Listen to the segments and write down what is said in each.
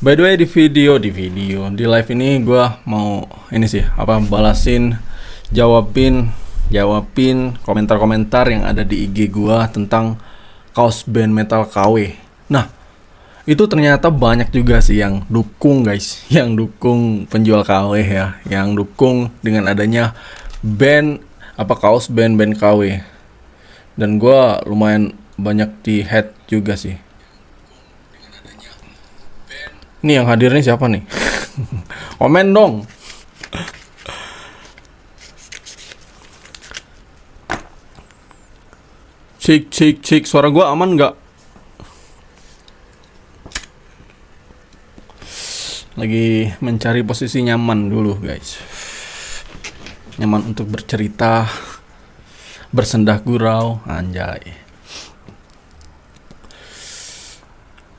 By the way, di live ini gue mau ini sih jawabin komentar-komentar yang ada di IG gue tentang kaos band metal KW. Nah, itu ternyata banyak juga sih yang dukung guys, yang dukung penjual KW ya, yang dukung dengan adanya kaos band KW. Dan gue lumayan banyak di head juga sih. Ini yang hadir nih siapa nih? Komen dong. Cik, suara gua aman nggak? Lagi mencari posisi nyaman dulu guys. Nyaman untuk bercerita, bersendah gurau, anjay.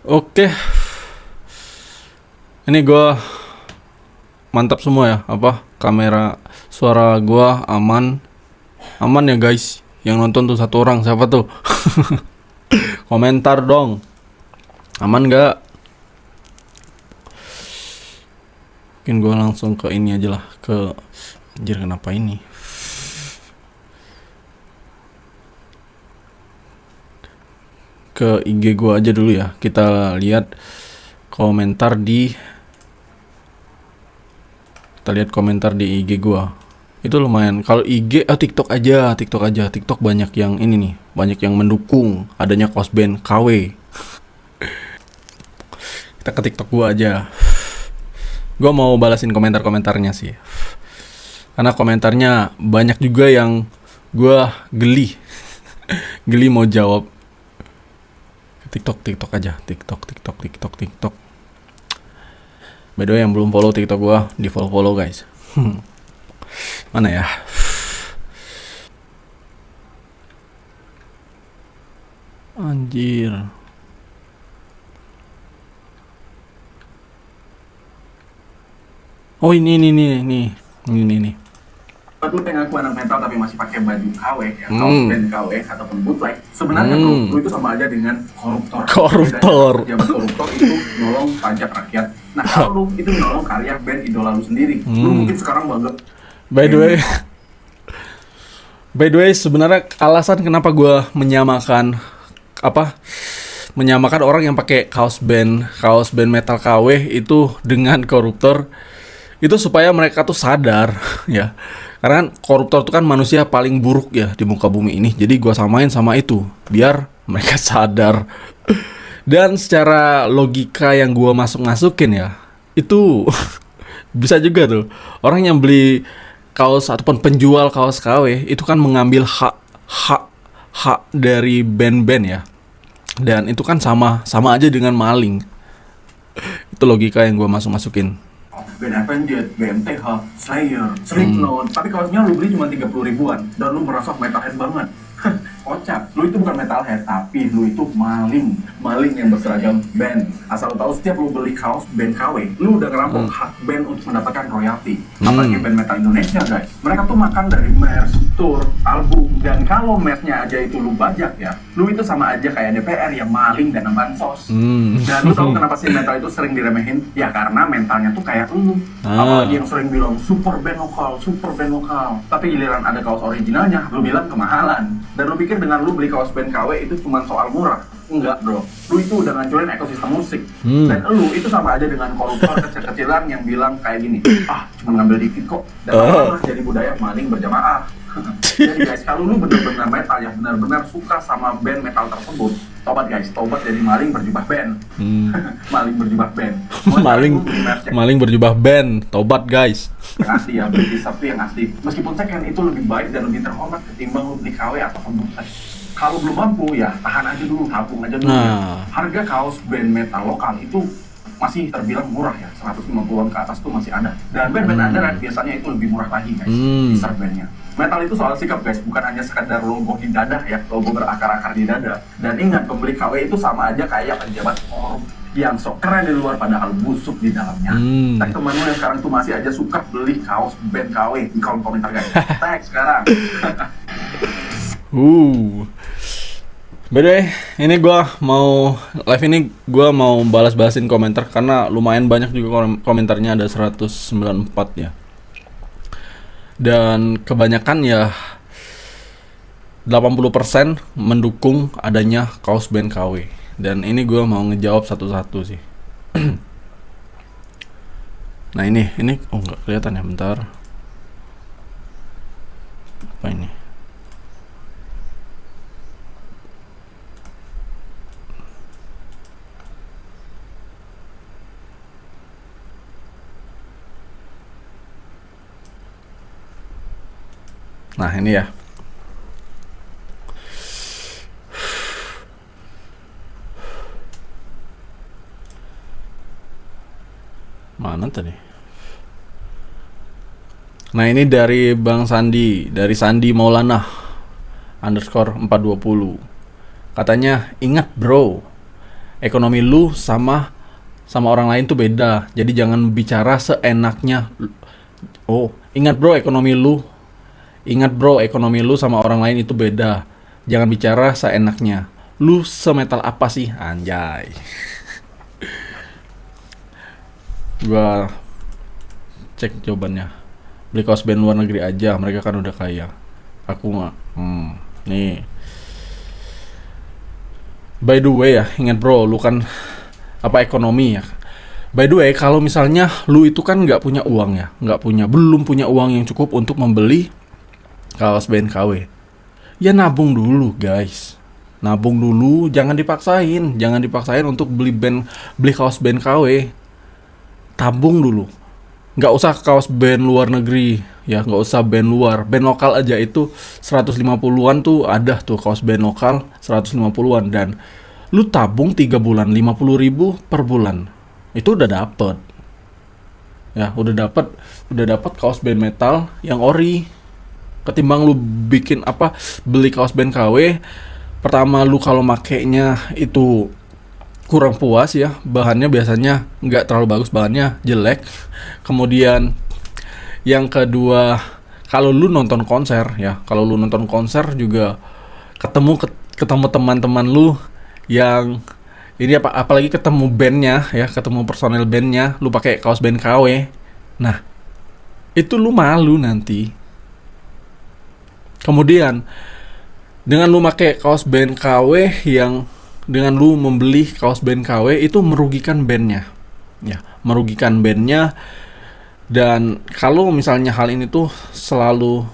Oke. Ini gue mantap semua ya, kamera, suara gue aman ya guys. Yang nonton tuh satu orang, siapa tuh? Komentar dong, aman gak? Mungkin gue langsung ke ini aja lah, anjir kenapa ini? Ke IG gue aja dulu ya, kita lihat komentar di IG gua. Itu lumayan. Kalau IG TikTok aja. TikTok banyak yang ini nih, banyak yang mendukung adanya kaos band KW. Kita ke TikTok gua aja. Gua mau balasin komentarnya sih. Karena komentarnya banyak juga yang gua geli. Geli mau jawab. TikTok aja. TikTok. By the way, yang belum follow TikTok gua, di follow guys. Mana ya? Anjir. Oh ini. Lu pengen ngaku anak metal tapi masih pakai baju KW ya, kaos band KW ataupun bootleg, sebenarnya lu itu sama aja dengan koruptor. Pejabat koruptor itu nolong pajak rakyat. Nah kalau lu itu nolong karya band idola lu sendiri, lu mungkin sekarang bangga. By the way, sebenarnya alasan kenapa gue menyamakan orang yang pakai kaos band metal KW itu dengan koruptor itu supaya mereka tuh sadar ya. Karena kan koruptor itu kan manusia paling buruk ya di muka bumi ini. Jadi gue samain sama itu biar mereka sadar. Dan secara logika yang gue masukin ya, itu bisa juga tuh orang yang beli kaos ataupun penjual kaos KW itu kan mengambil hak dari band-band ya. Dan itu kan sama aja dengan maling. Itu logika yang gue masukin. Band Avenged, BMTH, Slayer, Slipknot, tapi kaosnya lu beli cuma 30 ribuan dan lu merasa metalhead banget. Kocak, lu itu bukan metalhead tapi lu itu maling yang berseragam band. Asal lu tahu, setiap lu beli kaos band KW, lu udah ngerampok hak band untuk mendapatkan royalti. Apalagi band metal Indonesia guys, mereka tuh makan dari merch, tour, album, dan kalau merchnya aja itu lu bajak ya, lu itu sama aja kayak DPR yang maling dan bansos. Dan lu tahu kenapa sih metal itu sering diremehin? Ya karena mentalnya tuh kayak lu. Apalagi yang sering bilang super band lokal, tapi giliran ada kaos originalnya, lu bilang kemahalan. Dan lu pikir dengan lu beli kaos band KW itu cuma soal murah? Enggak bro, lu itu udah ngancurin ekosistem musik. Dan lu itu sama aja dengan koruptor kecil-kecilan yang bilang kayak gini, cuma ngambil dikit kok, dan lama-lama jadi budaya maling berjamaah. Jadi guys, kalau lu benar-benar metal ya, benar-benar suka sama band metal tersebut, tobat guys, tobat jadi maling berjubah band. Maling berjubah band. Maling berjubah band, tobat guys. Yang asli ya, beli t-shirt yang asli. Meskipun second itu lebih baik dan lebih terhormat ketimbang lu beli KW atau bootleg. Kalau belum mampu ya tahan aja dulu, tabung aja dulu. Harga kaos band metal lokal itu masih terbilang murah ya, 150-an ke atas tuh masih ada. Dan band-band underrated biasanya itu lebih murah lagi guys, t-shirt bandnya. Metal itu soal sikap guys, bukan hanya sekadar logo di dada ya, logo berakar-akar di dada. Dan ingat, pembeli KW itu sama aja kayak pejabat korup yang sok keren di luar padahal busuk di dalamnya. Tag temanmu yang sekarang tuh masih aja suka beli kaos band KW di kolom komentar guys. Tag sekarang. Beda, ini gua mau live ini gua mau balas-balasin komentar karena lumayan banyak juga komentarnya, ada 194 ya. Dan kebanyakan ya 80% mendukung adanya kaos band KW. Dan ini gua mau ngejawab satu-satu sih. Nah ini oh nggak kelihatan ya, bentar. Apa ini? Nah ini ya. Mana tadi? Nah ini dari Bang Sandi, dari Sandi Maulana underscore 420. Katanya, ingat bro, ekonomi lu sama orang lain tuh beda. Jadi jangan bicara seenaknya. Oh, ingat bro, ekonomi lu sama orang lain itu beda. Jangan bicara seenaknya. Lu semetal apa sih, anjay? Gua cek jawabannya. Beli kaos band luar negeri aja, mereka kan udah kaya. Aku nggak. Nih. By the way ya, ingat bro, lu kan ekonomi ya. By the way, kalau misalnya lu itu kan nggak punya uang ya, belum punya uang yang cukup untuk membeli kaos band KW. Ya nabung dulu guys. Nabung dulu, jangan dipaksain untuk beli kaos band KW. Tabung dulu. Nggak usah kaos band luar negeri ya, nggak usah band luar, band lokal aja itu 150-an tuh ada tuh kaos band lokal 150-an, dan lu tabung 3 bulan 50.000 per bulan itu udah dapet ya, udah dapet kaos band metal yang ori, ketimbang lu beli kaos band KW. Pertama lu kalau makainya itu kurang puas ya, bahannya biasanya nggak terlalu bagus, bahannya jelek. Kemudian yang kedua, kalau lu nonton konser juga ketemu teman-teman lu yang ini apalagi ketemu bandnya ya, ketemu personel bandnya, lu pakai kaos band KW. Nah itu lu malu nanti. Kemudian dengan lu pakai kaos band KW, dengan lu membeli kaos band KW itu merugikan bandnya ya, dan kalau misalnya hal ini tuh selalu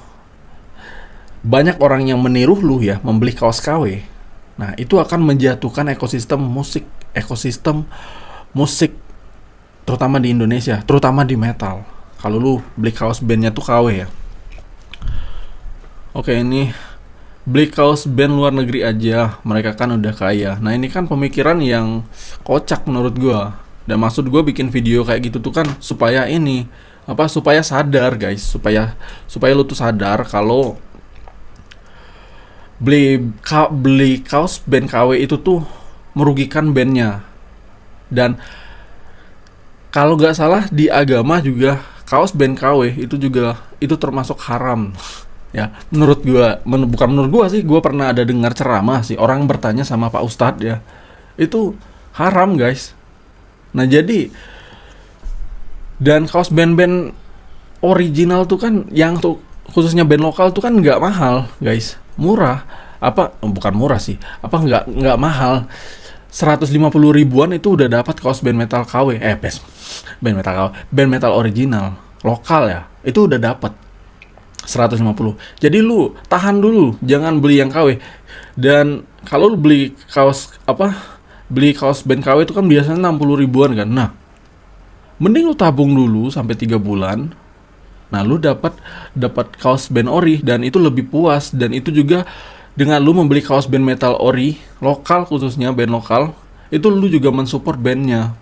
banyak orang yang meniru lu ya, membeli kaos KW. Nah itu akan menjatuhkan ekosistem musik terutama di Indonesia, terutama di metal, kalau lu beli kaos bandnya tuh KW ya. Oke, ini beli kaos band luar negeri aja, mereka kan udah kaya. Nah ini kan pemikiran yang kocak menurut gua. Dan maksud gua bikin video kayak gitu tuh kan supaya sadar guys, supaya lu tuh sadar kalau beli kaos band KW itu tuh merugikan bandnya. Dan kalau nggak salah di agama juga kaos band KW itu termasuk haram. Ya, bukan menurut gua sih, gua pernah ada dengar ceramah sih, orang bertanya sama Pak Ustadz ya, itu haram guys. Nah jadi, dan kaos band-band original tuh kan, yang tuh khususnya band lokal tuh kan nggak mahal guys, murah. Bukan murah sih, nggak mahal, 150.000-an itu udah dapat kaos band metal KW, band metal original lokal ya, itu udah dapat 150. Jadi lu tahan dulu, jangan beli yang KW. Dan kalau lu beli kaos band KW itu kan biasanya 60.000-an kan. Nah, mending lu tabung dulu sampai 3 bulan. Nah, lu dapat kaos band ori, dan itu lebih puas. Dan itu juga dengan lu membeli kaos band metal ori lokal, khususnya band lokal, itu lu juga mensupport bandnya.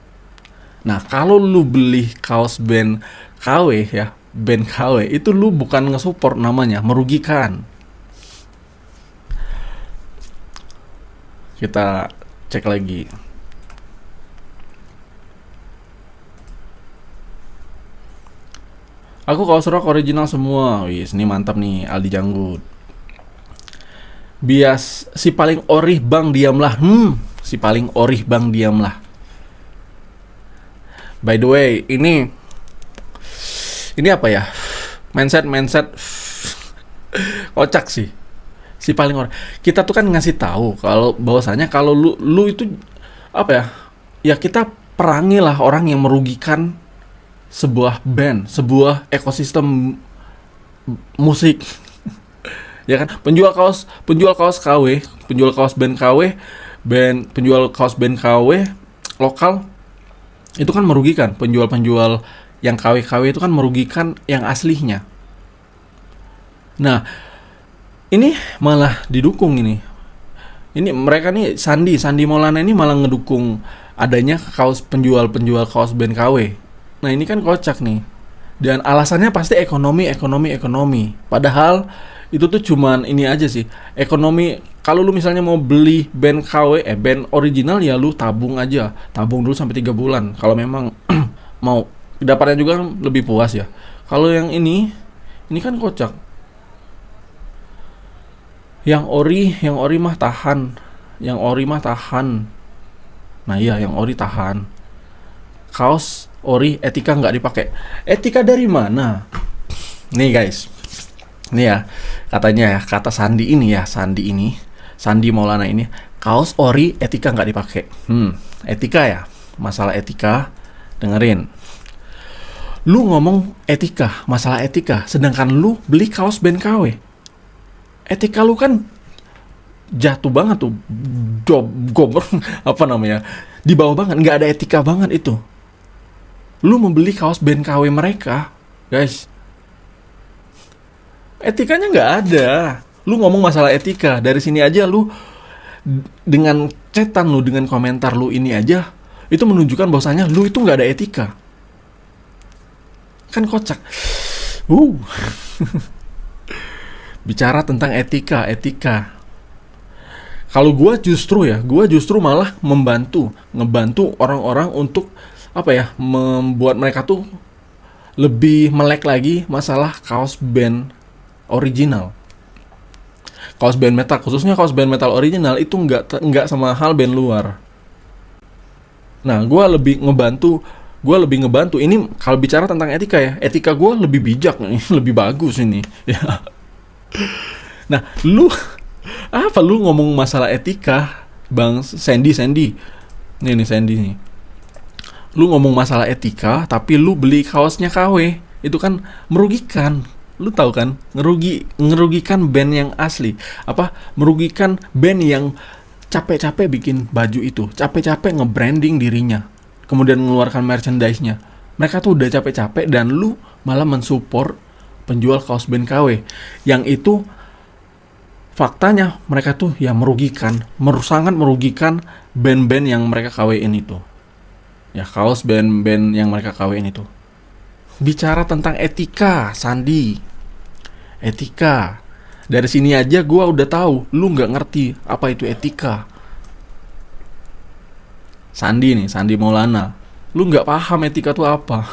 Nah, kalau lu beli kaos band KW ya, band KW itu lu bukan nge-support, namanya merugikan. Kita cek lagi. Aku kaos rock original semua. Wih, ini mantap nih, Aldi Janggut. Bias si paling orih bang diamlah. Si paling orih bang diamlah. By the way, ini apa ya? Mindset kocak sih. Si paling orih. Kita tuh kan ngasih tahu kalau bahwasanya kalau lu itu apa ya? Ya kita perangilah orang yang merugikan sebuah band, sebuah ekosistem musik. Ya kan, penjual kaos KW, penjual kaos band KW, penjual kaos band KW lokal itu kan merugikan. Penjual-penjual yang KW-KW itu kan merugikan yang aslinya. Nah, ini malah didukung ini. Ini mereka nih Sandi Maulana ini malah ngedukung adanya penjual kaos band KW. Nah, ini kan kocak nih. Dan alasannya pasti ekonomi. Padahal itu tuh cuman ini aja sih, ekonomi. Kalau lu misalnya mau beli band KW, band original, ya lu tabung aja, tabung dulu sampai 3 bulan kalau memang mau, dapatnya juga kan lebih puas ya. Kalau yang ini kan kocak. Yang ori mah tahan. Nah iya, yang ori tahan. Kaos ori etika nggak dipakai. Etika dari mana? Nih guys, nih ya, katanya ya, kata Sandi Maulana ini, kaos ori etika nggak dipakai. Etika ya, masalah etika, dengerin. Lu ngomong masalah etika, sedangkan lu beli kaos band KW. Etika lu kan jatuh banget tuh, apa namanya, di bawah banget, nggak ada etika banget itu. Lu membeli kaos band KW mereka, guys, etikanya nggak ada. Lu ngomong masalah etika, dari sini aja lu dengan chatan lu, dengan komentar lu ini aja, itu menunjukkan bahwasanya lu itu nggak ada etika. Kan kocak. Bicara tentang etika. Kalau gue justru malah ngebantu orang-orang untuk apa ya, membuat mereka tuh lebih melek lagi masalah kaos band original. Kaos band metal, khususnya kaos band metal original itu nggak sama hal band luar. Nah, gue lebih ngebantu ini kalau bicara tentang etika ya. Etika gue lebih bijak nih, lebih bagus ini. Ya. Nah, lu ngomong masalah etika, Bang Sandy. Nih Sandy nih. Lu ngomong masalah etika, tapi lu beli kaosnya KW. Itu kan merugikan. Lu tahu kan? Ngerugikan band yang asli. Merugikan band yang capek-capek bikin baju itu, capek-capek nge-branding dirinya, kemudian mengeluarkan merchandise-nya. Mereka tuh udah capek-capek dan lu malah mensupport penjual kaos band KW. Yang itu faktanya mereka tuh ya sangat merugikan band-band yang mereka KW-in itu. Ya, kaos band-band yang mereka KW-in itu. Bicara tentang etika, Sandi. Etika. Dari sini aja gue udah tahu lu nggak ngerti apa itu etika. Sandi Maulana, lu nggak paham etika tuh apa.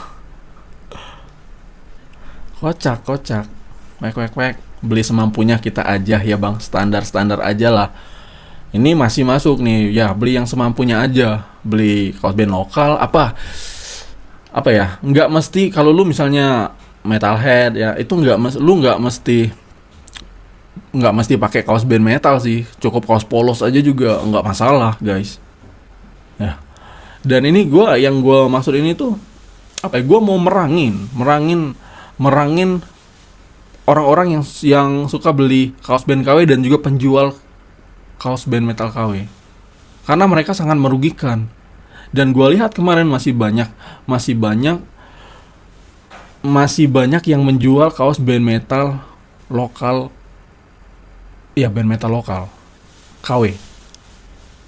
Kocak. Wek. Beli semampunya kita aja ya bang, standar aja lah. Ini masih masuk nih, ya beli yang semampunya aja. Beli kaos band lokal apa ya, nggak mesti. Kalau lu misalnya metalhead ya, itu nggak mesti pakai kaos band metal sih, cukup kaos polos aja juga nggak masalah guys ya. Dan ini yang gue maksud ini tuh apa ya, gue mau merangin orang-orang yang suka beli kaos band KW dan juga penjual kaos band metal KW, karena mereka sangat merugikan. Dan gue lihat kemarin masih banyak yang menjual kaos band metal lokal. Iya, band metal lokal KW.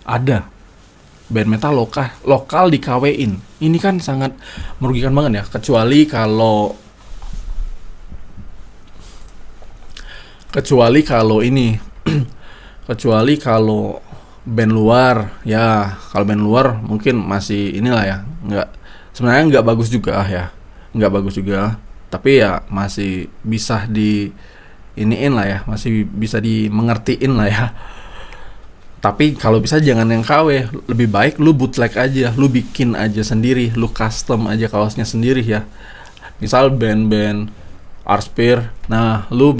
Ada band metal lokal di KW-in. Ini kan sangat merugikan banget ya. Kecuali kalau band luar ya. Kalau band luar mungkin masih inilah ya, sebenarnya nggak bagus juga, tapi ya masih bisa iniin lah ya, masih bisa dimengertiin lah ya. Tapi kalau bisa jangan yang KW, lebih baik lu bootleg aja, lu bikin aja sendiri, lu custom aja kaosnya sendiri ya. Misal band-band Arspir, nah lu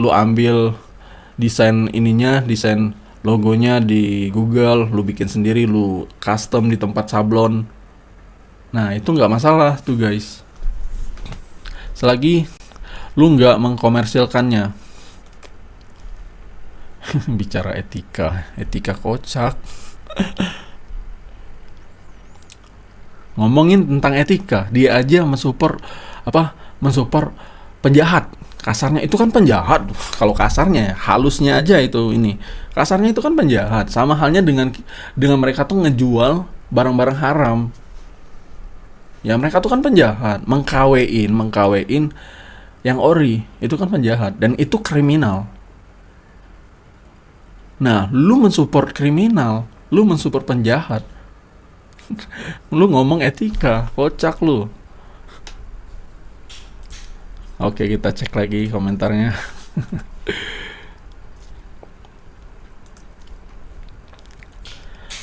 ambil desain ininya, desain logonya di Google, lu bikin sendiri, lu custom di tempat sablon. Nah itu nggak masalah tuh guys, selagi lu nggak mengkomersilkannya. Bicara etika kocak. Ngomongin tentang etika, dia aja mensupport penjahat. Kasarnya itu kan penjahat. Kalau kasarnya ya, halusnya aja itu ini. Kasarnya itu kan penjahat. Sama halnya dengan mereka tuh ngejual barang-barang haram. Ya mereka tuh kan penjahat, mengkawein yang ori, itu kan penjahat dan itu kriminal. Nah, lu mensupport kriminal, lu mensupport penjahat. Lu ngomong etika, kocak lu. Oke, kita cek lagi komentarnya.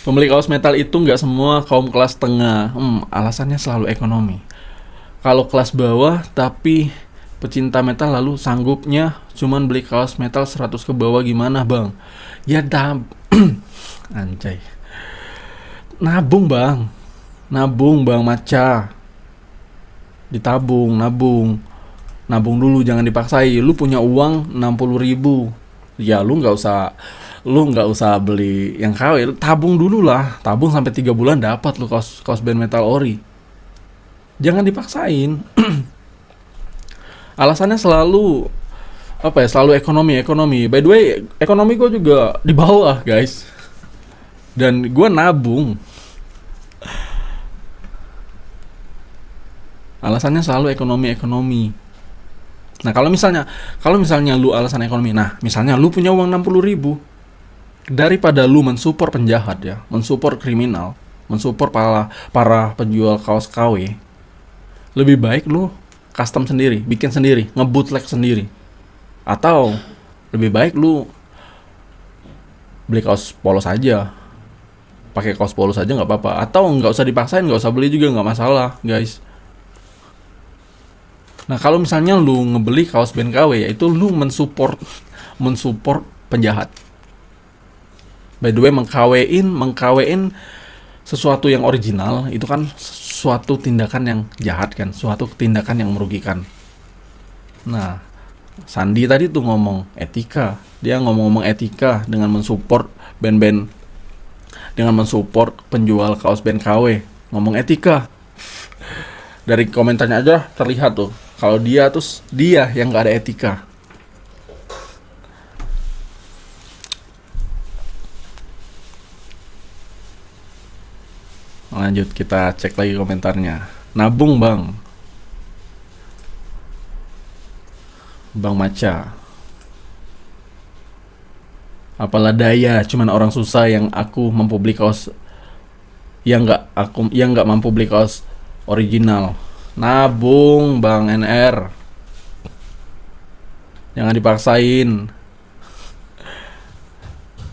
Pembeli kaos metal itu nggak semua kaum kelas tengah. Alasannya selalu ekonomi. Kalau kelas bawah tapi pecinta metal lalu sanggupnya cuman beli kaos metal 100 ke bawah gimana bang? Ya anjay. Nabung bang Maca. Ditabung, nabung dulu, jangan dipaksain. Lu punya uang 60.000, ya lu nggak usah beli yang KW, tabung dulu lah, tabung sampai 3 bulan dapat lu kaos band metal ori. Jangan dipaksain. Alasannya selalu selalu ekonomi. By the way, ekonomi gue juga di bawah guys, dan gue nabung. Alasannya selalu ekonomi. Nah kalau misalnya lu alasan ekonomi, nah misalnya lu punya uang 60.000, daripada lu mensupport penjahat ya, mensupport kriminal, mensupport para penjual kaos KW, lebih baik lu custom sendiri, bikin sendiri, nge-bootleg sendiri. Atau lebih baik lu beli kaos polos aja, pakai kaos polos aja nggak apa-apa. Atau nggak usah dipaksain, nggak usah beli juga nggak masalah guys. Nah kalau misalnya lu ngebeli kaos band KW, yaitu lu mensupport penjahat. By the way, mengkawein sesuatu yang original itu kan suatu tindakan yang jahat kan, suatu tindakan yang merugikan. Nah, Sandi tadi tuh ngomong etika, dia ngomong etika dengan mensupport band-band, dengan mensupport penjual kaos band KW, ngomong etika. Dari komentarnya aja terlihat tuh, kalau dia yang gak ada etika. Lanjut, kita cek lagi komentarnya. Nabung bang Maca. Apalah daya, cuman orang susah yang mampu beli kaos, yang nggak mampu beli kaos original. Nabung bang NR, jangan dipaksain.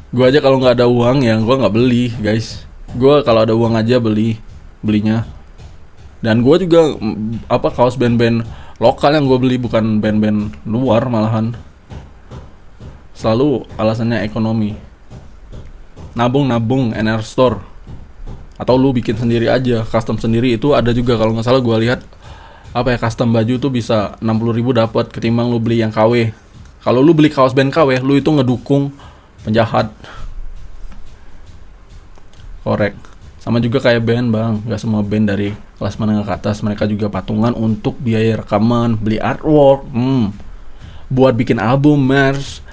Gue aja kalau nggak ada uang ya gue nggak beli guys. Gue kalau ada uang aja belinya. Dan gue juga kaos band-band lokal yang gue beli, bukan band-band luar malahan. Selalu alasannya ekonomi. Nabung NR Store. Atau lu bikin sendiri aja, custom sendiri. Itu ada juga kalau nggak salah gue lihat custom baju tuh bisa 60.000 dapat ketimbang lu beli yang KW. Kalau lu beli kaos band KW, lu itu ngedukung penjahat. Korek. Sama juga kayak band bang, nggak semua band dari kelas menengah ke atas mereka juga patungan untuk biaya rekaman, beli artwork, buat bikin album, merch,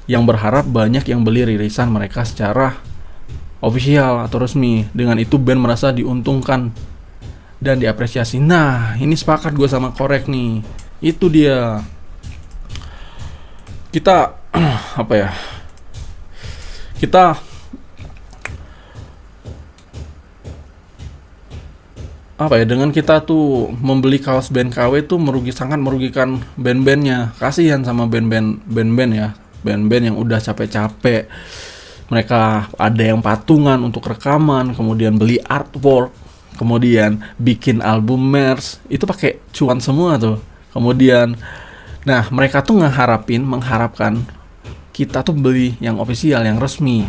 yang berharap banyak yang beli rilisan mereka secara official atau resmi. Dengan itu band merasa diuntungkan dan diapresiasi. Nah ini sepakat gue sama Korek nih, itu dia. Kita apa ya, dengan kita tuh membeli kaos band KW tuh sangat merugikan band-bandnya. Kasihan sama band-band ya, band-band yang udah capek-capek, mereka ada yang patungan untuk rekaman, kemudian beli artwork, kemudian bikin album merch, itu pakai cuan semua tuh. Kemudian nah mereka tuh mengharapkan kita tuh beli yang official, yang resmi.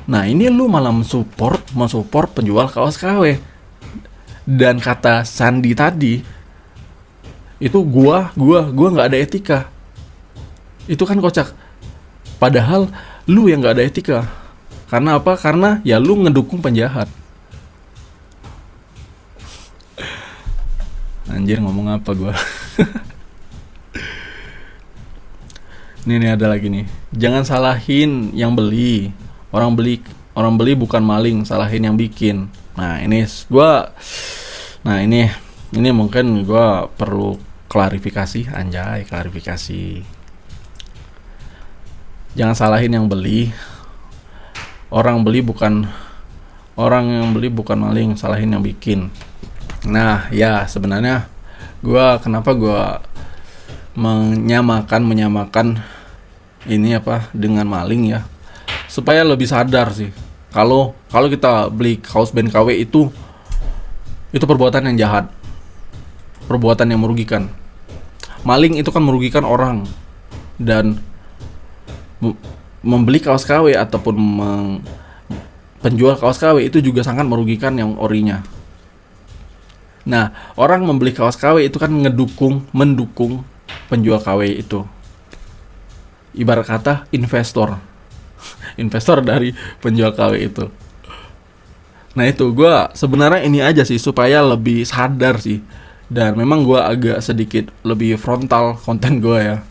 Nah ini lu malah mensupport penjual kaos KW. Dan kata Sandi tadi, itu gua nggak ada etika. Itu kan kocak. Padahal lu yang nggak ada etika. Karena apa? Karena ya lu ngedukung penjahat. Anjir, ngomong apa gua? Ini ada lagi nih. Jangan salahin yang beli. Orang beli bukan maling, salahin yang bikin. Nah, ini mungkin gua perlu klarifikasi, anjay, klarifikasi. Jangan salahin yang beli. Orang yang beli bukan maling, salahin yang bikin. Nah, ya sebenarnya kenapa gua menyamakan ini dengan maling ya, supaya lebih sadar sih kalau kita beli kaos band KW itu perbuatan yang jahat, perbuatan yang merugikan. Maling itu kan merugikan orang, dan membeli kaos KW ataupun penjual kaos KW itu juga sangat merugikan yang orinya. Nah, orang membeli kaos KW itu kan mendukung penjual KW itu. Ibarat kata investor dari penjual KW itu. Nah itu gue sebenarnya ini aja sih supaya lebih sadar sih. Dan memang gue agak sedikit lebih frontal konten gue ya.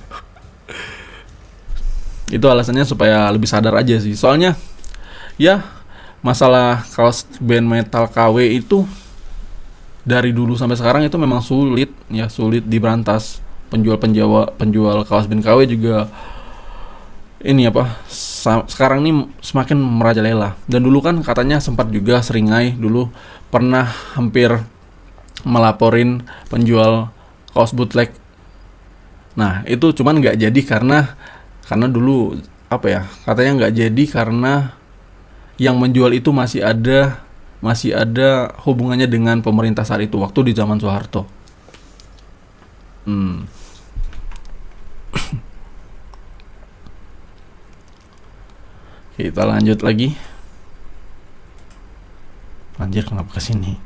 Itu alasannya supaya lebih sadar aja sih. Soalnya ya masalah kaos band metal KW itu dari dulu sampai sekarang itu memang sulit diberantas. Penjual kaos band KW juga ini sekarang ini semakin merajalela. Dan dulu kan katanya sempat juga Seringai dulu pernah hampir melaporin penjual kaos bootleg. Nah itu cuman nggak jadi karena dulu katanya nggak jadi karena yang menjual itu masih ada hubungannya dengan pemerintah saat itu, waktu di zaman Soeharto. Kita lanjut lagi. Anjir, kenapa kesini?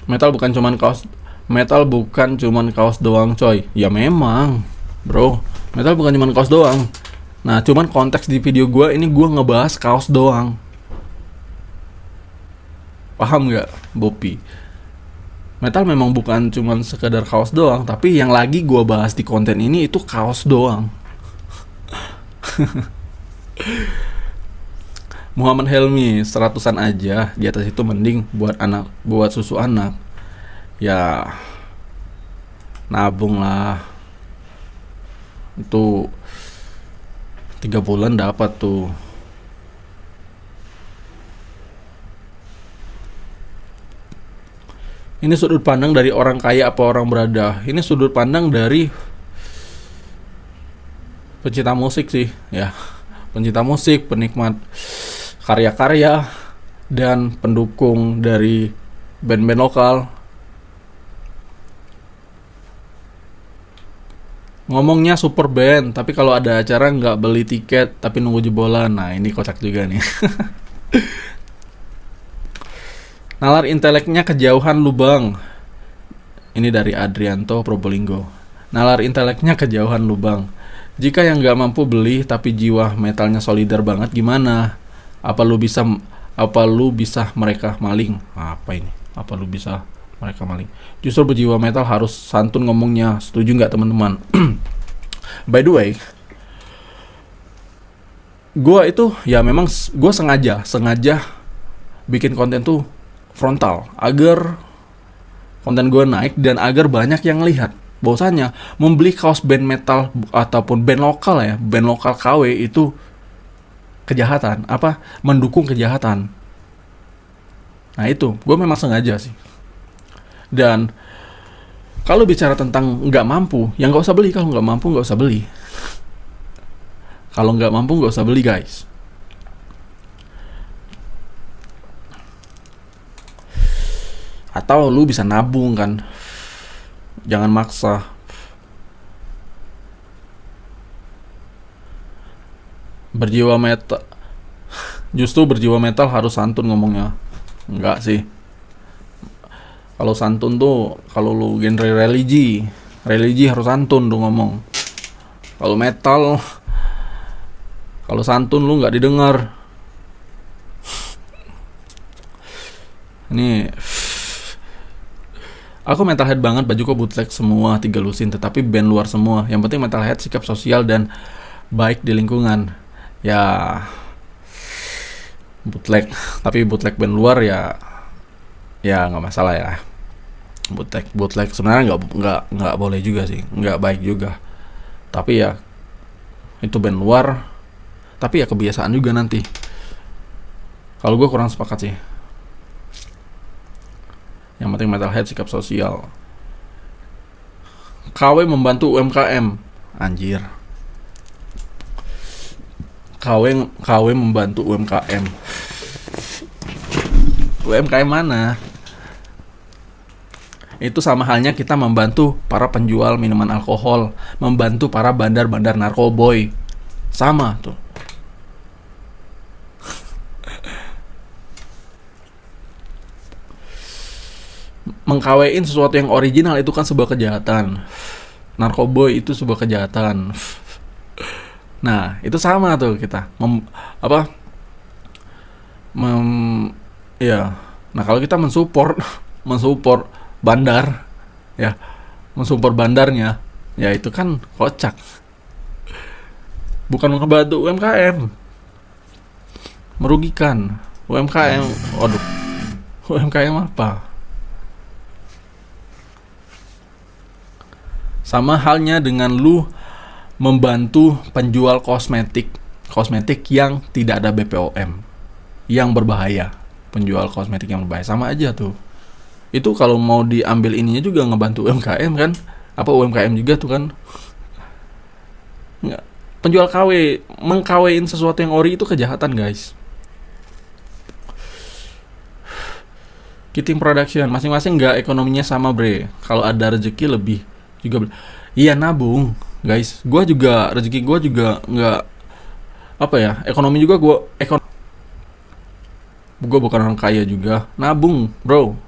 Metal bukan cuman kaos doang, coy. Ya memang, bro. Metal bukan cuman kaos doang. Nah, cuman konteks di video gue ini gue ngebahas kaos doang. Paham gak, Bopi? Metal memang bukan cuman sekedar kaos doang, tapi yang lagi gue bahas di konten ini itu kaos doang. Muhammad Helmi 100-an aja, di atas itu mending buat susu anak. Ya nabung lah. Itu 3 bulan dapat tuh. Ini sudut pandang dari orang kaya apa orang berada? Ini sudut pandang dari pencinta musik sih, ya. Pencinta musik, penikmat karya-karya, dan pendukung dari band-band lokal. Ngomongnya super band, tapi kalau ada acara nggak beli tiket, tapi nunggu jebolan. Nah ini kocak juga nih. Nalar inteleknya kejauhan lu bang. Ini dari Adrianto Probolinggo. Nalar inteleknya kejauhan lu bang. Jika yang gak mampu beli tapi jiwa metalnya solidar banget gimana? Apa lu bisa mereka maling? Apa ini? Apa lu bisa mereka maling? Justru berjiwa metal harus santun ngomongnya. Setuju gak teman-teman? By the way, gua itu ya memang gua sengaja bikin konten tuh frontal agar konten gue naik dan agar banyak yang lihat. bahwasanya membeli kaos band metal ataupun band lokal ya, band lokal KW itu kejahatan, mendukung kejahatan. Nah itu, gue memang sengaja sih. Dan kalau bicara tentang nggak mampu, ya nggak usah beli. Kalau nggak mampu nggak usah beli. Kalau nggak mampu nggak usah beli guys. Atau lu bisa nabung kan, jangan maksa. Berjiwa metal, justru berjiwa metal harus santun ngomongnya. Enggak sih. Kalau santun tuh kalau lu genre religi harus santun tuh ngomong. Kalau metal, kalau santun lu nggak didengar. Ini aku metalhead banget, bajuku bootleg semua 3 lusin, tetapi band luar semua. Yang penting metalhead sikap sosial dan baik di lingkungan. Ya bootleg, tapi bootleg band luar ya nggak masalah ya. Bootleg sebenarnya nggak boleh juga sih, nggak baik juga. Tapi ya itu band luar, tapi ya kebiasaan juga nanti. Kalau gue kurang sepakat sih. Yang penting metalhead sikap sosial. KW membantu UMKM. Anjir. KW membantu UMKM. UMKM mana? Itu sama halnya kita membantu para penjual minuman alkohol, membantu para bandar-bandar narkoboy. Sama tuh. Mengkawein sesuatu yang original itu kan sebuah kejahatan. Narkoboy itu sebuah kejahatan. Nah, itu sama tuh kita. Ya. Nah, kalau kita mensupport bandar, ya, mensupport bandarnya, ya itu kan kocak. Bukan membantu UMKM. Merugikan. UMKM, waduh. UMKM apa? Sama halnya dengan lu membantu penjual kosmetik yang tidak ada BPOM, yang berbahaya. Penjual kosmetik yang berbahaya, sama aja tuh. Itu kalau mau diambil ininya juga ngebantu UMKM kan? Apa UMKM juga tuh kan? Nggak. Penjual KW, mengkawein sesuatu yang ori itu kejahatan guys. Kiting production, masing-masing nggak ekonominya sama bre. Kalau ada rezeki lebih juga. Iya nabung guys. Gue juga rezeki gue juga nggak ekonomi juga gue bukan orang kaya juga. Nabung bro,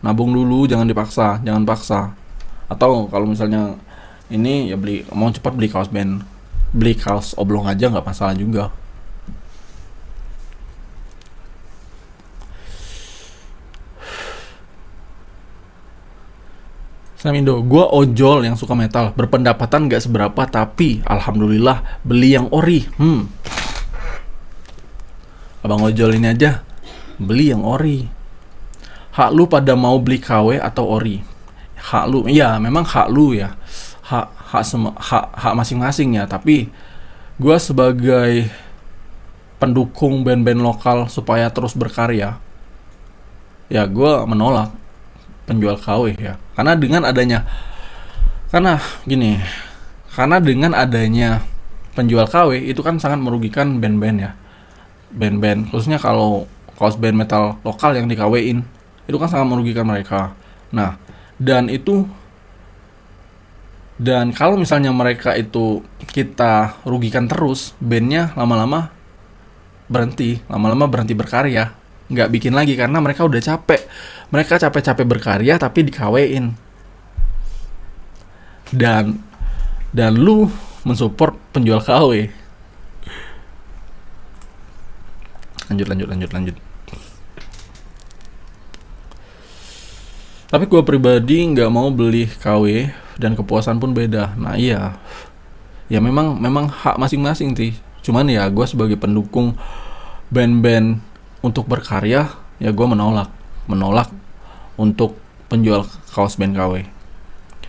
nabung dulu, jangan paksa. Atau kalau misalnya ini ya mau cepat beli kaos band, beli kaos oblong aja nggak masalah juga. Samindo, gue ojol yang suka metal, berpendapatan gak seberapa, tapi alhamdulillah beli yang ori. Abang ojol ini aja beli yang ori. Hak lu pada mau beli KW atau ori? Hak lu, iya memang hak lu ya, hak masing-masing ya. Tapi gue sebagai pendukung band-band lokal supaya terus berkarya, ya gue menolak penjual KW ya. Karena dengan adanya penjual KW itu kan sangat merugikan band-band ya. Band-band khususnya kalau kaos band metal lokal yang di KW-in itu kan sangat merugikan mereka. Nah, dan kalau misalnya mereka itu kita rugikan terus, bandnya lama-lama berhenti berkarya, nggak bikin lagi karena mereka udah capek. Mereka capek-capek berkarya tapi di-KW-in. Dan lu mensupport penjual KW. Lanjut. Tapi gue pribadi nggak mau beli KW dan kepuasan pun beda. Nah iya, ya memang hak masing-masing sih. Cuman ya gue sebagai pendukung band-band untuk berkarya, ya gue menolak untuk penjual kaos band KW.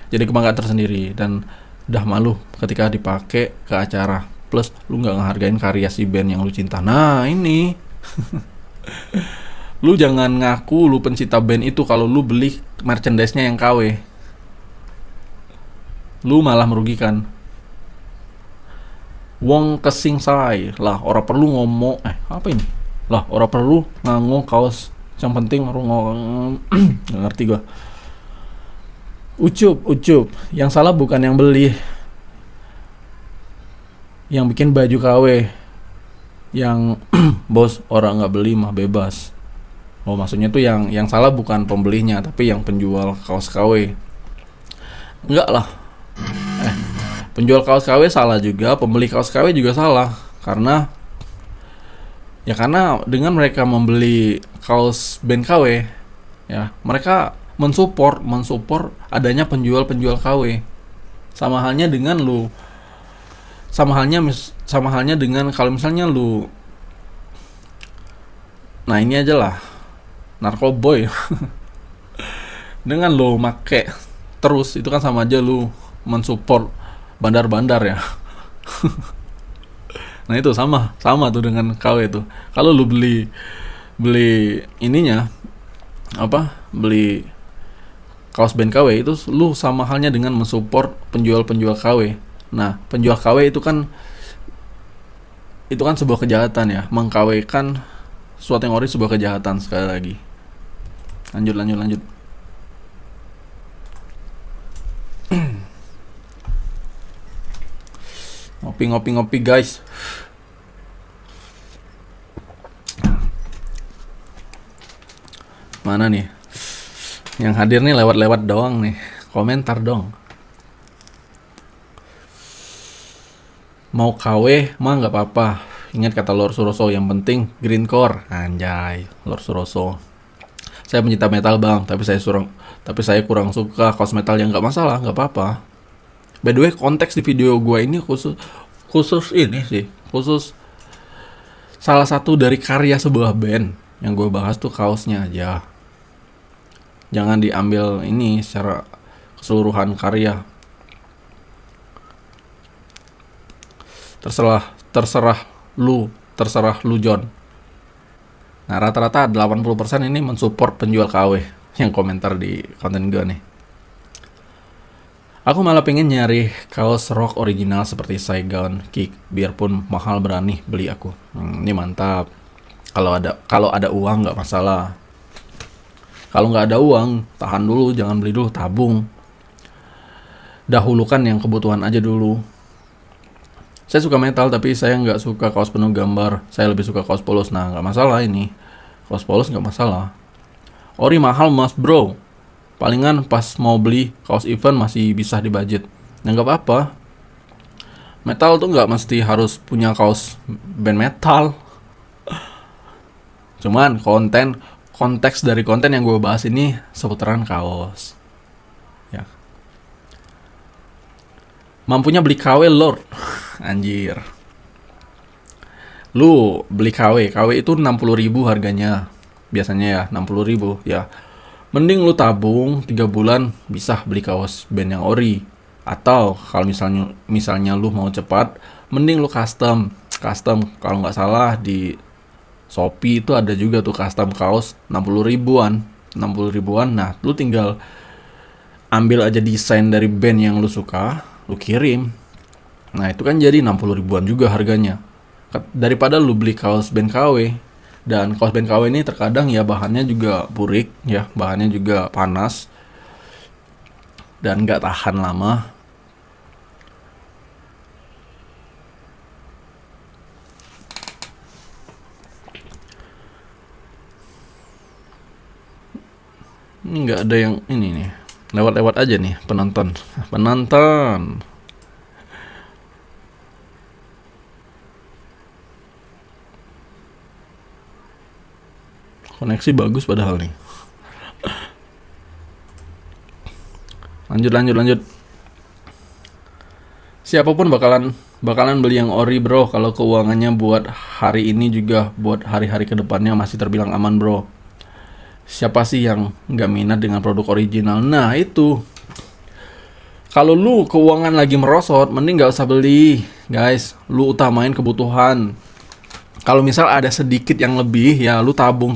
jadi kebanggaan tersendiri dan udah malu ketika dipakai ke acara. Plus lu nggak ngehargain karya si band yang lu cinta. Nah ini lu jangan ngaku lu pencinta band itu kalau lu beli merchandise-nya yang KW. Lu malah merugikan. Wong kesing say lah, ora perlu ngomong apa ini lah, ora perlu nganggo kaos, yang penting ngomong. Nggak ngerti gua. Ucup yang salah bukan yang beli, yang bikin baju KW, yang bos orang nggak beli mah bebas. Oh maksudnya tuh yang salah bukan pembelinya tapi yang penjual kaos KW. Enggak lah, penjual kaos KW salah juga, pembeli kaos KW juga salah. Karena dengan mereka membeli kaos band KW, ya mereka mensupport adanya penjual KW. Sama halnya dengan kalau misalnya lu, nah ini aja lah, narkoboy. Dengan lu make terus itu kan sama aja lu mensupport bandar-bandar ya. Nah itu sama tuh dengan KW itu. Kalau lu beli ininya beli kaos band KW itu lu sama halnya dengan mensupport penjual KW. Nah penjual KW itu kan sebuah kejahatan ya, mengkawkan suatu yang ori, sebuah kejahatan sekali lagi. Lanjut. Ngopi guys. Mana nih yang hadir nih, lewat doang nih, komentar dong. Mau KW mah nggak apa-apa, ingat kata Lord Suroso, yang penting green core. Anjay, Lord Suroso. Saya pencinta metal bang, tapi saya kurang suka kaos metal, yang nggak masalah, nggak apa-apa. By the way, konteks di video gue ini khusus salah satu dari karya sebuah band yang gue bahas tuh kaosnya aja. Jangan diambil ini secara keseluruhan karya. Terserah lu John. Nah rata-rata 80% ini mensupport penjual KW yang komentar di konten gue nih. Aku malah pengen nyari kaos rock original seperti Saigon Kick, biarpun mahal berani beli aku. Ini mantap. Kalau ada uang nggak masalah. Kalau nggak ada uang, tahan dulu, jangan beli dulu, tabung. Dahulukan yang kebutuhan aja dulu. Saya suka metal tapi saya nggak suka kaos penuh gambar. Saya lebih suka kaos polos. Nah nggak masalah ini. Kaos polos nggak masalah. Ori mahal mas bro. Palingan pas mau beli kaos event masih bisa di budget. Nah nggak apa-apa. Metal tuh nggak mesti harus punya kaos band metal. Cuman konteks dari konten yang gue bahas ini seputaran kaos. Ya. Mampunya beli KW Lord. Anjir. Lu beli KW itu 60.000 harganya. Biasanya ya 60.000 ya. Mending lu tabung 3 bulan bisa beli kaos band yang ori. Atau kalau misalnya lu mau cepat, mending lu custom. Kalau nggak salah di Shopee itu ada juga tuh custom kaos 60 ribuan. Nah, lu tinggal ambil aja desain dari band yang lu suka, lu kirim. Nah, itu kan jadi 60 ribuan juga harganya. Daripada lu beli kaos band KW. Dan kaos band KW ini terkadang ya bahannya juga burik ya, bahannya juga panas dan nggak tahan lama. Ini nggak ada yang ini nih, lewat aja nih penonton. Koneksi bagus padahal nih. Lanjut. Siapapun bakalan beli yang ori bro. Kalau keuangannya buat hari ini juga buat hari-hari kedepannya masih terbilang aman bro. Siapa sih yang nggak minat dengan produk original? Nah itu Kalau lu keuangan lagi merosot, mending nggak usah beli, guys. Lu utamain kebutuhan. Kalau misal ada sedikit yang lebih, ya lu tabung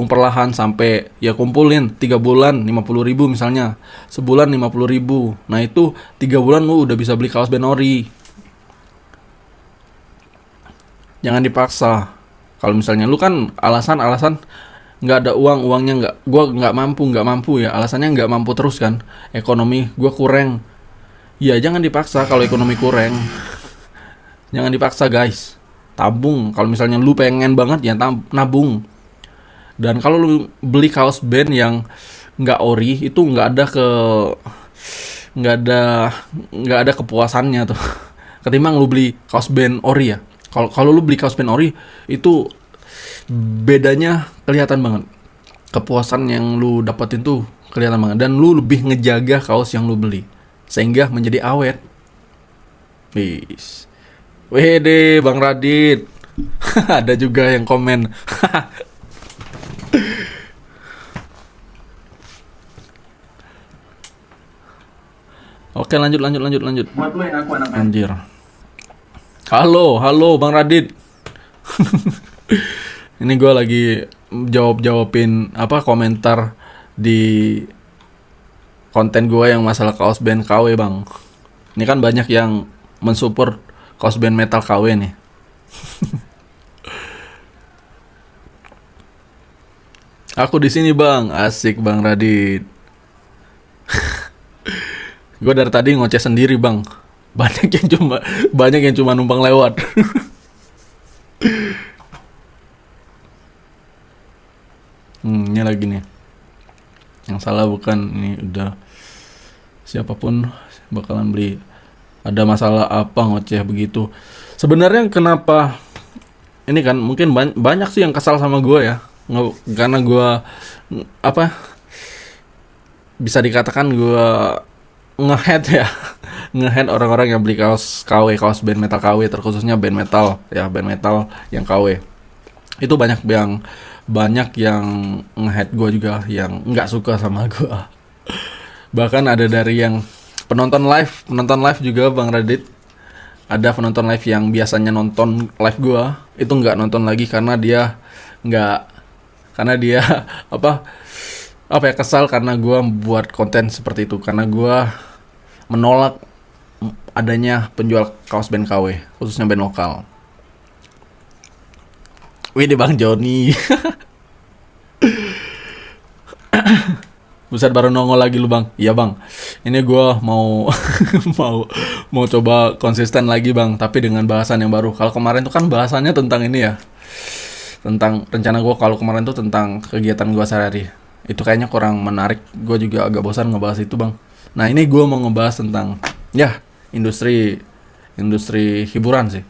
perlahan sampai ya kumpulin 3 bulan 50.000 misalnya, sebulan 50.000. Nah itu 3 bulan lu udah bisa beli kaos band ori. Jangan dipaksa. Kalau misalnya lu kan alasan nggak ada uangnya gua nggak mampu ya, alasannya nggak mampu terus kan, ekonomi gua kurang. Ya jangan dipaksa kalau ekonomi kurang. Jangan dipaksa guys, tabung. Kalau misalnya lu pengen banget ya nabung. Dan kalau lu beli kaos band yang nggak ori, itu nggak ada kepuasannya tuh. Ketimbang lu beli kaos band ori ya. Kalau lu beli kaos band ori itu bedanya kelihatan banget. Kepuasan yang lu dapetin tuh kelihatan banget, dan lu lebih ngejaga kaos yang lu beli sehingga menjadi awet. Wis. Wede Bang Radit. Ada juga yang komen. Oke, lanjut. Buat lo yang aku anak Anjir. Halo Bang Radit. Ini gue lagi jawabin komentar di konten gue yang masalah kaos band KW bang. Ini kan banyak yang mensupport kaos band metal KW nih. Aku di sini bang, asik Bang Radit. Gue dari tadi ngoceh sendiri bang. Banyak yang cuma numpang lewat. Ini lagi nih. Yang salah bukan ini, udah siapapun bakalan beli. Ada masalah apa ngoceh begitu? Sebenarnya kenapa ini kan mungkin banyak sih yang kesal sama gue ya. Karena gue bisa dikatakan gue nge-head ya. Nge-head orang-orang yang beli kaos KW, kaos band metal KW, terkhususnya band metal yang KW. Itu banyak yang nge-head gue juga, yang nggak suka sama gue. Bahkan ada dari yang penonton live juga Bang Radit. Ada penonton live yang biasanya nonton live gue itu nggak nonton lagi karena dia kesal karena gue buat konten seperti itu, karena gue menolak adanya penjual kaos band KW, khususnya band lokal. Wih, di Bang Joni. Buset, baru nongol lagi lu bang. Iya bang, ini gue mau mau coba konsisten lagi bang, tapi dengan bahasan yang baru. Kalau kemarin tuh kan bahasannya tentang ini ya, tentang rencana gue. Kalau kemarin tuh tentang kegiatan gue sehari-hari, itu kayaknya kurang menarik. Gue juga agak bosan ngebahas itu bang. Nah ini gue mau ngebahas tentang ya industri hiburan sih.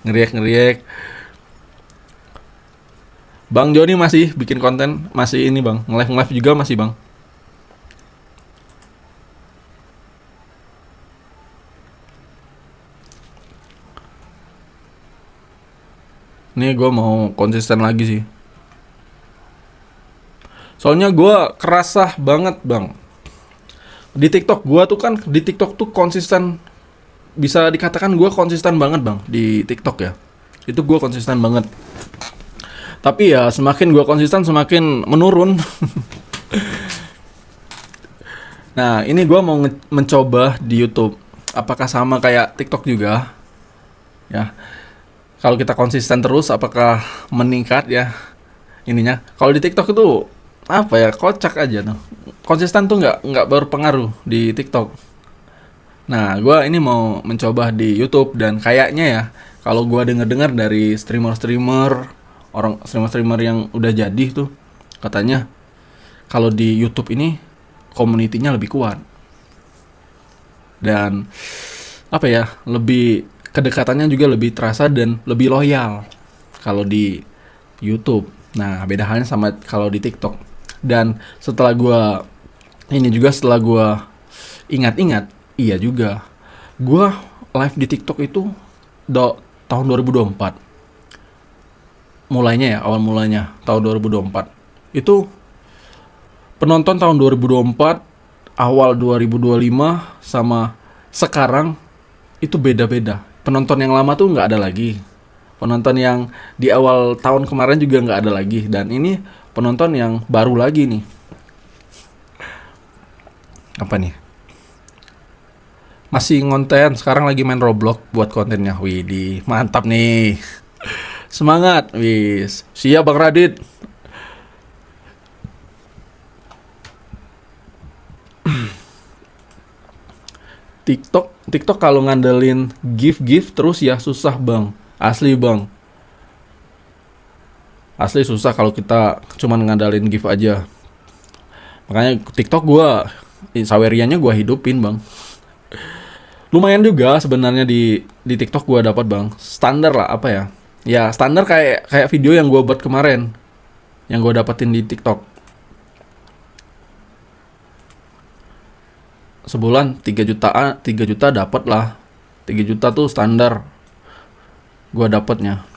ngeriak. Bang Joni masih bikin konten, masih ini bang, nge-live juga masih bang. Ini gue mau konsisten lagi sih. Soalnya gue kerasa banget bang. Di TikTok tuh konsisten, bisa dikatakan gue konsisten banget bang di TikTok ya. Itu gue konsisten banget. Tapi ya semakin gue konsisten semakin menurun. Nah ini gue mau mencoba di YouTube. Apakah sama kayak TikTok juga? Ya, kalau kita konsisten terus apakah meningkat ya ininya? Kalau di TikTok itu kocak aja tuh. Konsisten tuh nggak berpengaruh di TikTok. Nah gue ini mau mencoba di YouTube, dan kayaknya ya kalau gue dengar dari streamer yang udah jadi tuh, katanya kalau di YouTube ini community-nya lebih kuat dan lebih kedekatannya juga lebih terasa dan lebih loyal kalau di YouTube. Nah beda halnya sama kalau di TikTok. Dan setelah gue ingat-ingat, iya juga gue live di TikTok itu tahun 2024 awal mulanya tahun 2024. Itu penonton tahun 2024 awal 2025 sama sekarang itu beda-beda. Penonton yang lama tuh nggak ada lagi. Penonton yang di awal tahun kemarin juga nggak ada lagi. Dan ini penonton yang baru lagi nih. Apa nih? Masih ngonten, sekarang lagi main Roblox buat kontennya. Widih, mantap nih. Semangat, wis. Siap Bang Radit. TikTok kalau ngandelin gift terus ya susah Bang. Asli Bang. Asli susah kalau kita cuman ngandalin gift aja. Makanya TikTok gua sawerianya gua hidupin Bang. Lumayan juga sebenarnya di TikTok gua dapat Bang. Standar lah apa ya? Ya standar kayak video yang gua buat kemarin. Yang gua dapetin di TikTok. Sebulan 3 juta dapat lah. 3 juta tuh standar gua dapatnya.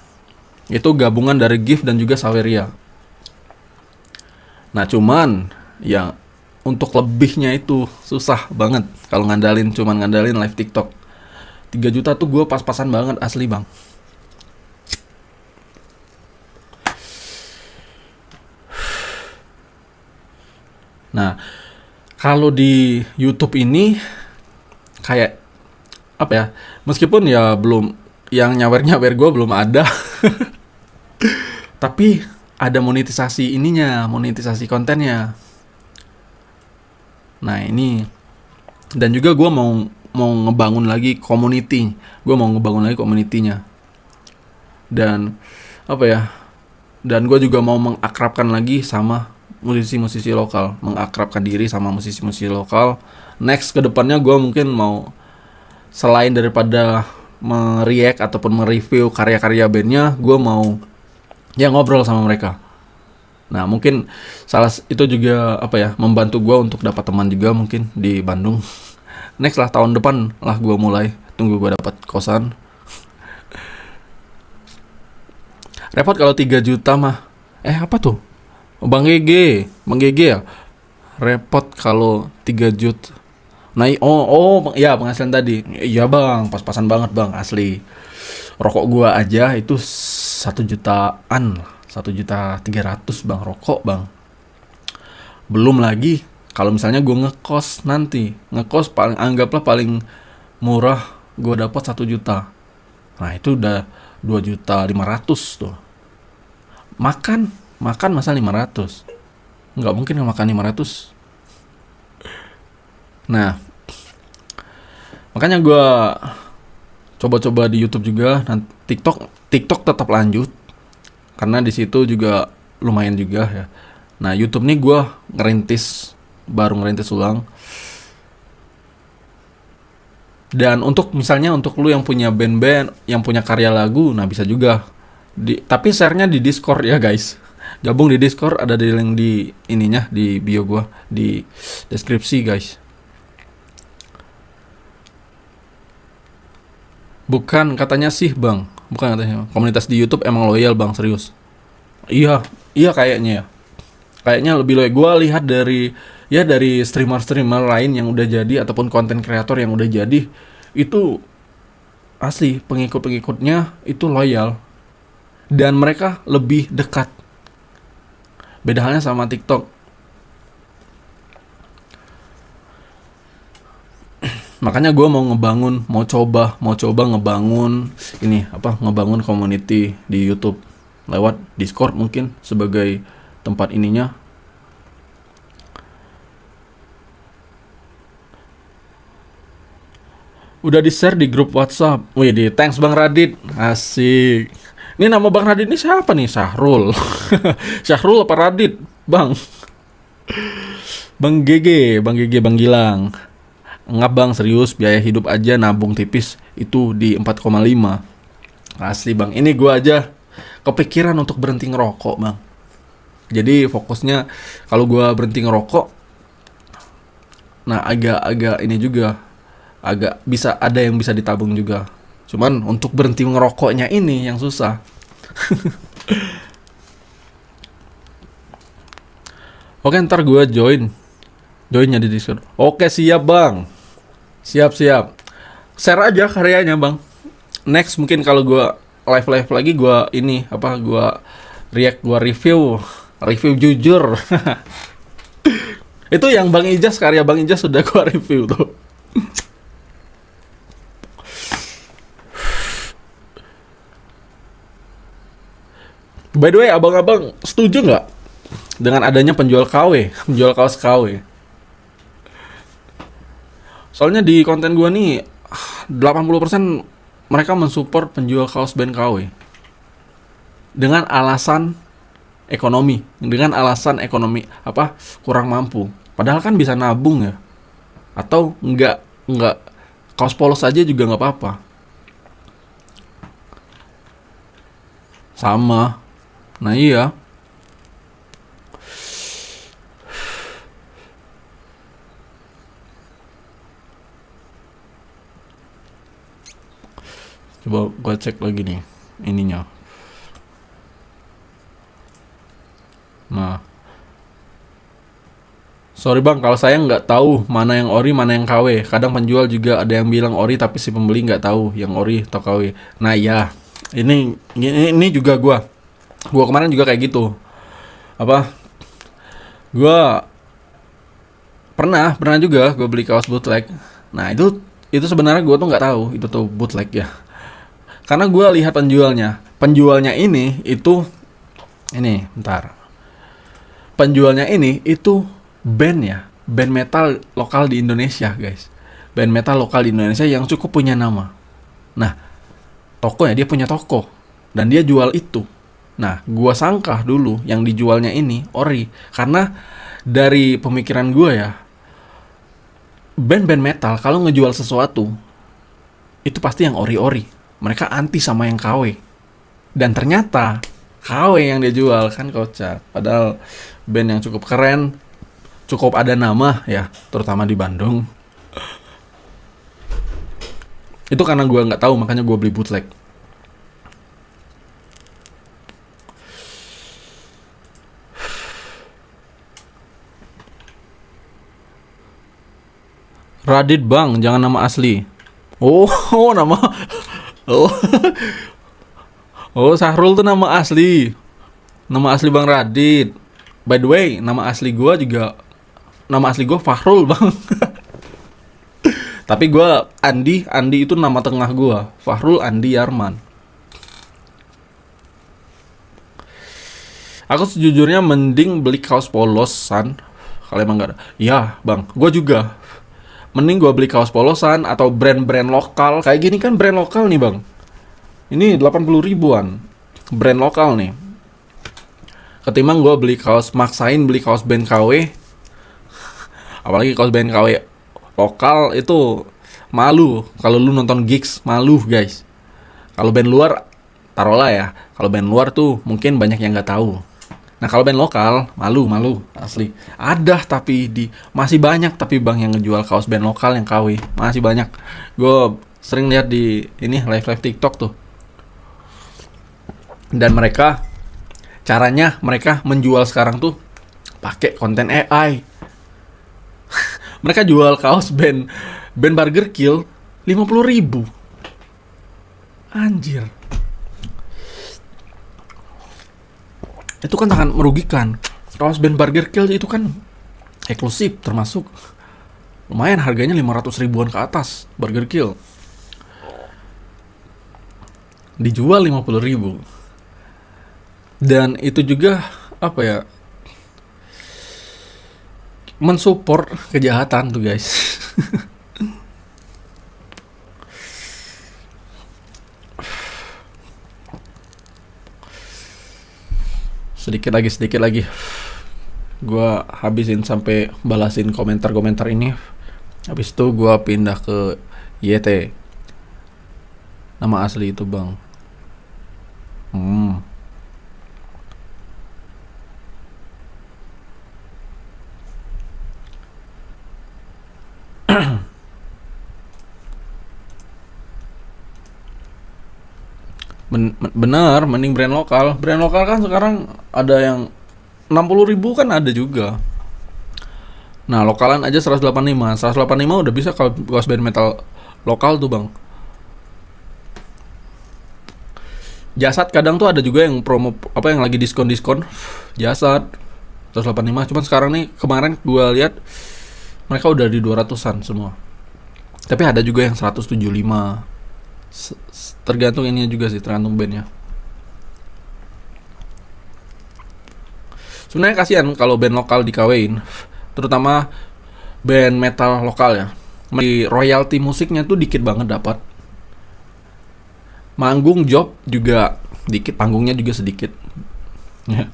Itu gabungan dari gift dan juga saweria. Nah, cuman ya untuk lebihnya itu susah banget kalau cuman ngandalin live TikTok. 3 juta tuh gua pas-pasan banget asli, Bang. Nah, kalau di YouTube ini kayak apa ya? Meskipun ya belum yang nyawer gue belum ada. Tapi ada monetisasi monetisasi kontennya. Nah, ini dan juga gue mau ngebangun lagi community. Gue mau ngebangun lagi community-nya. Dan apa ya? Dan gue juga mau mengakrabkan lagi sama musisi-musisi lokal, mengakrabkan diri sama musisi-musisi lokal. Next ke depannya gue mungkin mau selain daripada mereact ataupun mereview karya-karya bandnya, gue mau ya ngobrol sama mereka. Nah, mungkin itu juga apa ya, membantu gue untuk dapat teman juga mungkin di Bandung. Next lah tahun depan lah gue mulai, tunggu gue dapat kosan. Repot kalau 3 juta mah. Apa tuh? Bang GG ya. Repot kalau 3 juta. Nah, ya penghasilan tadi. Iya Bang, pas-pasan banget Bang, asli. Rokok gua aja itu 1 jutaan, 1.300.000 Bang, rokok Bang. Belum lagi kalau misalnya gua ngekos nanti. Ngekos anggaplah paling murah gua dapat 1 juta. Nah, itu udah 2.500.000 tuh. Makan masa 500? Nggak mungkin makan 500. Nah, makanya gue coba-coba di YouTube juga. Dan TikTok tetap lanjut karena di situ juga lumayan juga ya. Nah, YouTube nih gue baru ngerintis ulang. Dan misalnya untuk lu yang punya band-band, yang punya karya lagu, nah bisa juga. Tapi share-nya di Discord ya guys. Gabung di Discord, ada di link di ininya, di bio gua, di deskripsi guys. Bukan katanya sih Bang, bukan katanya. Komunitas di YouTube emang loyal Bang, serius. Iya kayaknya ya. Kayaknya lebih loyal. Gua lihat dari streamer-streamer lain yang udah jadi ataupun konten kreator yang udah jadi, itu asli pengikut-pengikutnya itu loyal. Dan mereka lebih dekat. Beda halnya sama TikTok. Makanya gue mau coba ngebangun ngebangun community di YouTube lewat Discord mungkin sebagai tempat ininya. Udah di-share di grup WhatsApp. Wih, thanks Bang Radit. Asik. Ini nama Bang Radit ini siapa nih? Syahrul. Syahrul apa Radit? Bang GG, Bang Gilang. Enggak Bang, serius, biaya hidup aja nabung tipis itu di 4,5. Asli Bang, ini gua aja kepikiran untuk berhenti ngerokok Bang. Jadi fokusnya kalau gua berhenti ngerokok, nah agak ini juga, agak bisa ada yang bisa ditabung juga. Cuman untuk berhenti ngerokoknya ini yang susah. Oke, ntar gue join Joinnya di Discord. Oke, siap bang. Siap siap. Share aja karyanya bang. Next mungkin kalau gua live lagi gua ini apa gua react, gua review jujur. Itu yang Bang Ijas, karya Bang Ijas sudah gua review tuh. By the way, abang-abang setuju nggak dengan adanya penjual KW, penjual kaos KW? Soalnya di konten gua nih 80% mereka mensupport penjual kaos band KW dengan alasan ekonomi, apa kurang mampu. Padahal kan bisa nabung ya, atau enggak kaos polos aja juga nggak apa-apa. Sama. Nah iya. Coba gua cek lagi nih ininya. Nah, sorry bang, kalau saya nggak tahu mana yang ori, mana yang KW. Kadang penjual juga ada yang bilang ori, tapi si pembeli nggak tahu yang ori atau KW. Nah ya, ini juga gua kemarin juga kayak gitu. Apa? Gua pernah juga gua beli kaos bootleg. Nah itu sebenarnya gua tuh nggak tahu itu tuh bootleg ya. Karena gua lihat penjualnya ini itu bentar. Penjualnya ini itu band ya, band metal lokal di Indonesia guys, band metal lokal di Indonesia yang cukup punya nama. Nah, dia punya toko dan dia jual itu. Nah, gua sangka dulu yang dijualnya ini ori, karena dari pemikiran gua ya, band-band metal kalau ngejual sesuatu itu pasti yang ori-ori. Mereka anti sama yang KW. Dan ternyata KW yang dia jual, kan kocak. Padahal band yang cukup keren, cukup ada nama ya, terutama di Bandung. Itu karena gue nggak tahu, makanya gue beli bootleg. Radit bang, jangan nama asli. Oh, nama. Oh, Sahrul tuh nama asli. Nama asli Bang Radit. By the way, nama asli gue Fahrul bang. Tapi gue Andi itu nama tengah gue. Fahrul Andi Yarman. Aku sejujurnya mending beli kaos polosan. Kalau emang gak ada. Ya bang, gue juga. Mending gue beli kaos polosan atau brand-brand lokal. Kayak gini kan brand lokal nih bang. Ini 80 ribuan. Brand lokal nih. Ketimbang gue maksain beli kaos band KW. Apalagi kaos band KW lokal itu malu. Kalau lu nonton gigs malu guys. Kalau band luar taruhlah ya. Kalau band luar tuh mungkin banyak yang nggak tahu. Nah kalau band lokal malu asli. Ada masih banyak tapi bang yang ngejual kaos band lokal yang KW masih banyak. Gue sering lihat di live TikTok tuh. Dan caranya mereka menjual sekarang tuh pakai konten AI. Mereka jual kaos band Burger Kill 50 ribu. Anjir. Itu kan sangat merugikan. Kaos band Burger Kill itu kan eksklusif, termasuk lumayan harganya 500 ribuan ke atas. Burger Kill dijual 50 ribu. Dan itu juga apa ya, mensupport kejahatan tuh guys. Sedikit lagi gua habisin sampai balasin komentar ini. Habis itu gua pindah ke YT. Nama asli itu bang. Bener, mending brand lokal. Brand lokal kan sekarang ada yang 60 ribu kan ada juga. Nah, lokalan aja 185. 185 udah bisa kalau kaos band metal lokal tuh, Bang. Jasad kadang tuh ada juga yang promo apa yang lagi diskon-diskon. Jasad 185. Cuman sekarang nih kemarin gua lihat mereka udah di 200-an semua. Tapi ada juga yang 175. Tergantung ininya juga sih, tergantung bandnya. Sebenarnya kasihan kalau band lokal dikawein, terutama band metal lokal ya. Di royalti musiknya tuh dikit banget dapat. Manggung job juga dikit, panggungnya juga sedikit. Ya.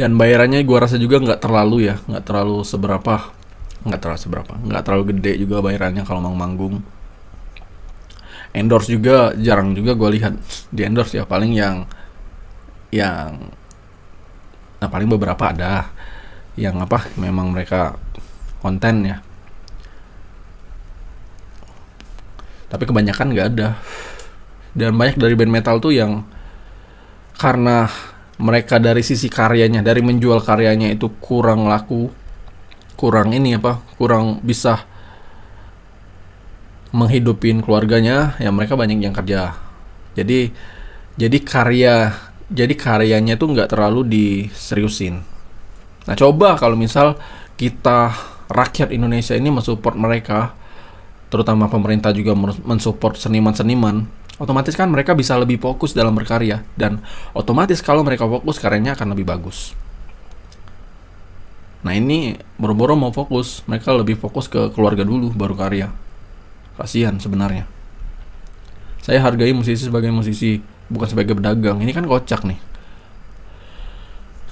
Dan bayarannya gua rasa juga nggak terlalu seberapa, nggak terlalu gede juga bayarannya kalau mau manggung. Endorse juga jarang juga gue lihat di endorse ya, paling yang nah paling beberapa ada yang apa memang mereka konten ya, tapi kebanyakan nggak ada. Dan banyak dari band metal tuh yang karena mereka dari sisi karyanya, dari menjual karyanya itu kurang laku, kurang bisa menghidupin keluarganya, ya mereka banyak yang kerja. Jadi karyanya tuh nggak terlalu diseriusin. Nah, coba kalau misal kita rakyat Indonesia ini mensupport mereka, terutama pemerintah juga mensupport seniman-seniman, otomatis kan mereka bisa lebih fokus dalam berkarya, dan otomatis kalau mereka fokus karyanya akan lebih bagus. Nah, ini boro-boro mau fokus, mereka lebih fokus ke keluarga dulu baru karya. Kasihan sebenarnya. Saya hargai musisi sebagai musisi, bukan sebagai pedagang. Ini kan kocak nih.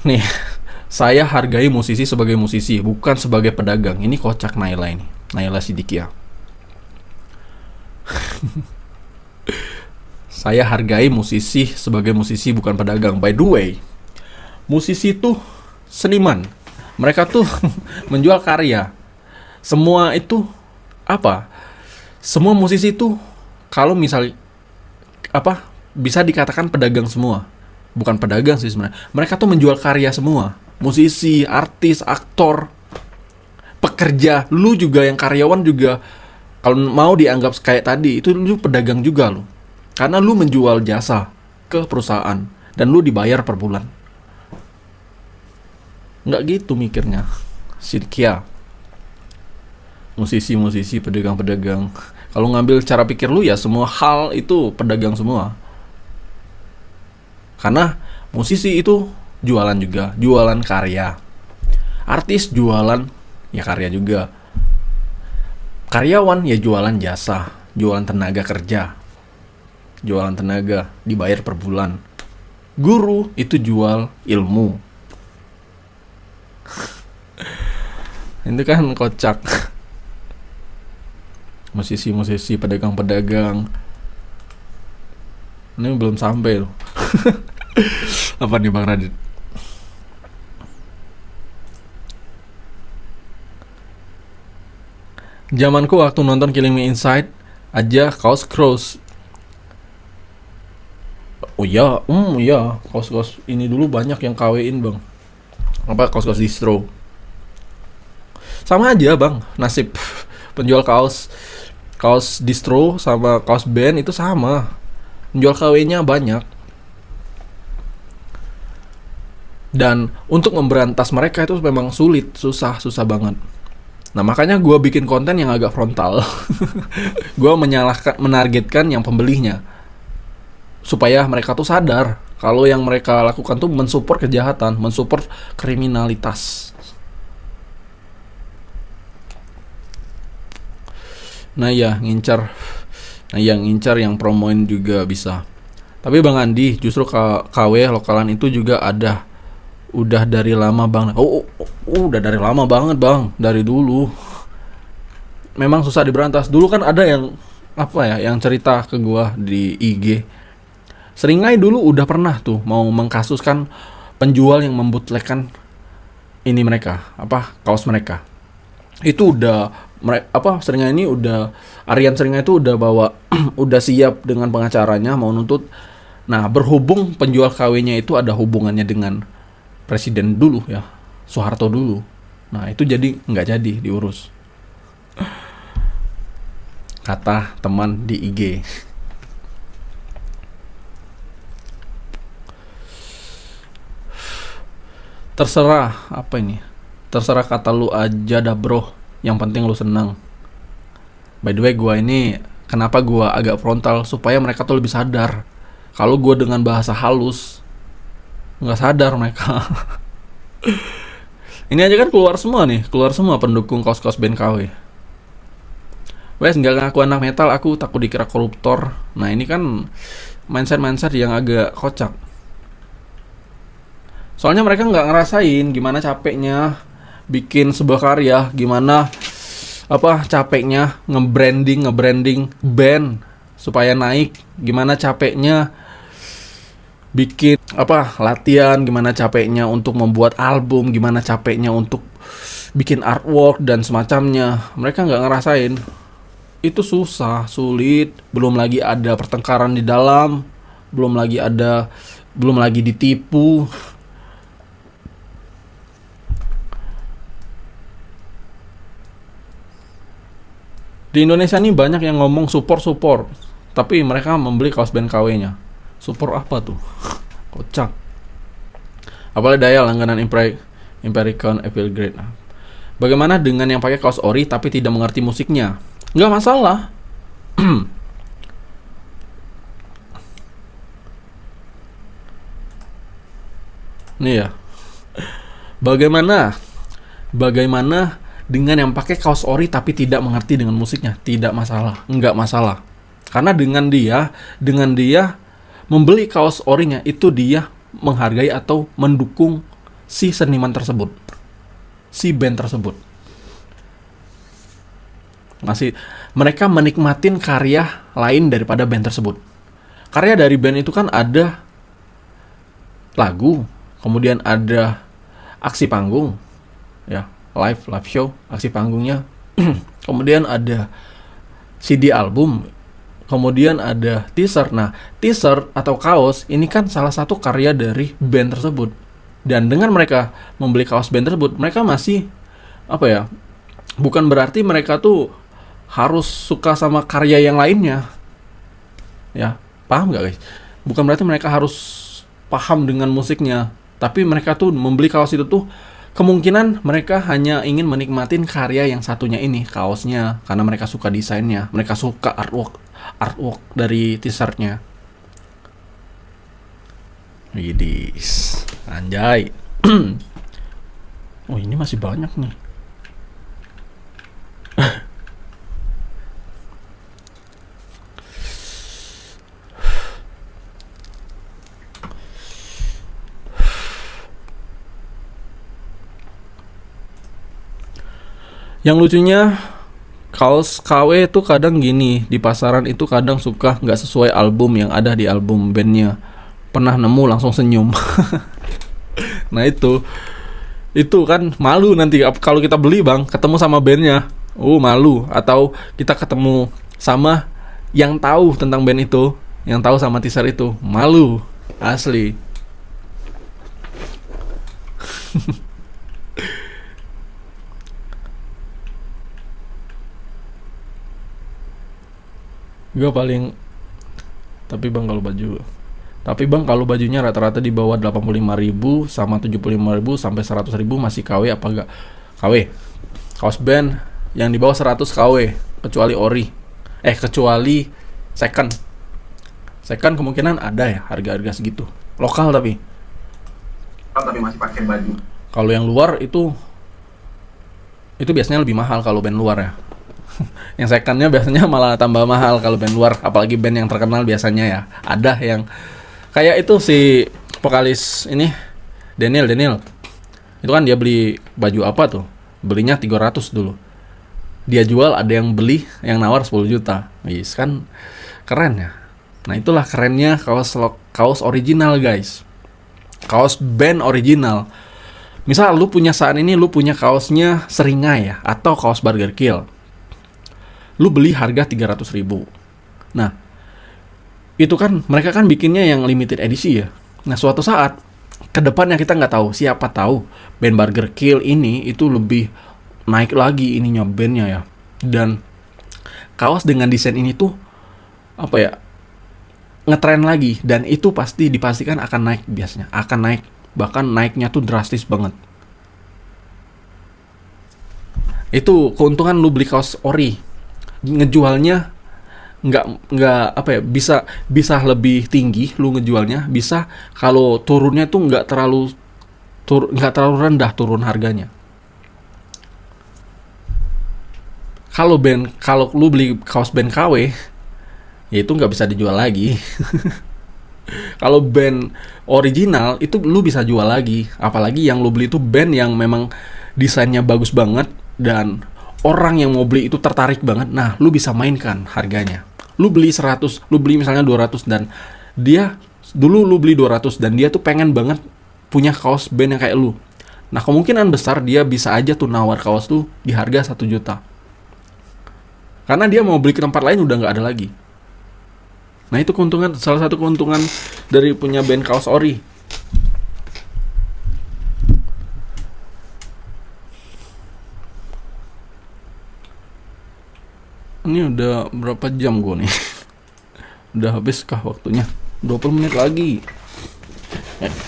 Nih, saya hargai musisi sebagai musisi, bukan sebagai pedagang. Ini kocak Naila ini. Naila Sidikia. Saya hargai musisi sebagai musisi, bukan pedagang. By the way, musisi itu seniman. Mereka tuh menjual karya. Semua itu apa? Semua musisi itu kalau misalnya apa bisa dikatakan pedagang semua. Bukan pedagang sih sebenarnya. Mereka tuh menjual karya semua. Musisi, artis, aktor, pekerja, lu juga yang karyawan juga kalau mau dianggap kayak tadi itu lu pedagang juga lu. Karena lu menjual jasa ke perusahaan dan lu dibayar per bulan. Nggak gitu mikirnya. Sidikia. Musisi-musisi, pedagang-pedagang. Kalau ngambil cara pikir lu ya semua hal itu pedagang semua. Karena musisi itu jualan juga, jualan karya. Artis jualan ya karya juga. Karyawan ya jualan jasa, jualan tenaga kerja. Jualan tenaga, dibayar per bulan. Guru itu jual ilmu. Itu kan kocak. Musisi-musisi, pedagang-pedagang. Ini belum sampai loh. Apa nih Bang Radit? Zamanku waktu nonton Killing Me Inside aja kaos Cross. Oh iya, kaos-kaos ini dulu banyak yang KW-in Bang. Apa kaos-kaos distro. Sama aja Bang, nasib penjual kaos distro sama kaos band itu sama. Penjual KW-nya banyak. Dan untuk memberantas mereka itu memang sulit, susah banget. Nah, makanya gue bikin konten yang agak frontal. Gue menargetkan yang pembelinya. Supaya mereka tuh sadar kalau yang mereka lakukan tuh mensupport kejahatan, mensupport kriminalitas. Nah ya, ngincar yang promoin juga bisa. Tapi Bang Andi, justru KW lokalan itu juga ada. Udah dari lama Bang. Udah dari lama banget Bang, dari dulu. Memang susah diberantas. Dulu kan ada yang yang cerita ke gua di IG. Seringai dulu udah pernah tuh mau mengkasuskan penjual yang membootlegkan ini mereka, kaos mereka. Itu udah Seringai ini udah Aryan Seringai itu udah bawa udah siap dengan pengacaranya mau nuntut. Nah, berhubung penjual KW-nya itu ada hubungannya dengan presiden dulu ya, Soeharto dulu. Nah itu jadi nggak jadi diurus, kata teman di IG. Terserah apa ini? Terserah kata lu aja dah bro. Yang penting lu senang. By the way, gua ini kenapa gua agak frontal supaya mereka tuh lebih sadar. Kalau gua dengan bahasa halus, nggak sadar mereka. Ini aja kan keluar semua pendukung kaos-kaos band KW. Wes nggak ngaku anak metal, aku takut dikira koruptor. Nah ini kan mindset yang agak kocak. Soalnya mereka nggak ngerasain gimana capeknya bikin sebuah karya, gimana capeknya nge-branding band supaya naik, gimana capeknya bikin latihan, gimana capeknya untuk membuat album, gimana capeknya untuk bikin artwork dan semacamnya. Mereka nggak ngerasain. Itu susah, sulit, belum lagi ada pertengkaran di dalam, belum lagi ditipu. Di Indonesia nih banyak yang ngomong support, tapi mereka membeli kaos band KW-nya. Support apa tuh? Kocak. Apalagi daya langganan Impericon Appeal Grade. Bagaimana dengan yang pakai kaos ori tapi tidak mengerti musiknya? Nggak masalah. Nih ya. Bagaimana dengan yang pakai kaos ori tapi tidak mengerti dengan musiknya? Tidak masalah, nggak masalah. Karena dengan dia membeli kaos orinya, itu dia menghargai atau mendukung si seniman tersebut, si band tersebut. Mereka menikmatin karya lain daripada band tersebut. Karya dari band itu kan ada lagu, kemudian ada aksi panggung, ya. Live show, aksi panggungnya. Kemudian ada CD album, kemudian ada teaser. Nah, teaser atau kaos ini kan salah satu karya dari band tersebut. Dan dengan mereka membeli kaos band tersebut, mereka masih bukan berarti mereka tuh harus suka sama karya yang lainnya. Ya, paham gak guys? Bukan berarti mereka harus paham dengan musiknya, tapi mereka tuh membeli kaos itu tuh kemungkinan mereka hanya ingin menikmatin karya yang satunya ini, kaosnya, karena mereka suka desainnya, mereka suka artwork dari t-shirtnya. Widis, anjay. Oh ini masih banyak nih. Yang lucunya, kaos KW itu kadang gini, di pasaran itu kadang suka nggak sesuai album yang ada di album bandnya. Pernah nemu langsung senyum. Nah itu kan malu nanti kalau kita beli bang, ketemu sama bandnya, malu. Atau kita ketemu sama yang tahu tentang band itu, yang tahu sama teaser itu, malu, asli. Tapi bang kalau bajunya rata-rata di bawah 85.000 sama 75.000 sampai 100.000 masih KW apa enggak? KW. Kaos band yang di bawah 100 KW kecuali second kemungkinan ada ya harga segitu. Lokal tapi masih pakai baju. Kalau yang luar itu biasanya lebih mahal kalau band luar ya. Yang secondnya biasanya malah tambah mahal kalau band luar, apalagi band yang terkenal biasanya ya. Ada yang kayak itu si vokalis ini Daniel itu kan dia beli baju apa tuh, belinya 300 dulu, dia jual, ada yang beli yang nawar 10 juta. Kan keren ya. Nah itulah kerennya kaos original guys, kaos band original. Misal lu punya saat ini lu punya kaosnya Seringai ya, atau kaos Burger Kill, lu beli harga 300.000. Nah, itu kan mereka kan bikinnya yang limited edisi ya. Nah, suatu saat kedepannya kita nggak tahu, siapa tahu band Burger Kill ini itu lebih naik lagi ininya bandnya ya. Dan kaos dengan desain ini tuh apa ya, ngetren lagi, dan itu pasti dipastikan akan naik, biasanya akan naik, bahkan naiknya tuh drastis banget. Itu keuntungan lu beli kaos ori, ngejualnya nggak apa ya, bisa lebih tinggi lu ngejualnya, bisa kalau turunnya tuh nggak terlalu rendah turun harganya. Kalau lu beli kaos band KW, ya itu nggak bisa dijual lagi. Kalau band original itu lu bisa jual lagi, apalagi yang lu beli itu band yang memang desainnya bagus banget dan orang yang mau beli itu tertarik banget. Nah, lu bisa mainkan harganya. Lu beli 100, lu beli misalnya 200, dan dia dulu lu beli 200 dan dia tuh pengen banget punya kaos band yang kayak lu. Nah, kemungkinan besar dia bisa aja tuh nawar kaos tuh di harga 1 juta. Karena dia mau beli ke tempat lain udah nggak ada lagi. Nah, itu keuntungan, salah satu keuntungan dari punya band kaos ori. Ini udah berapa jam gue nih? Udah habis kah waktunya? 20 menit lagi.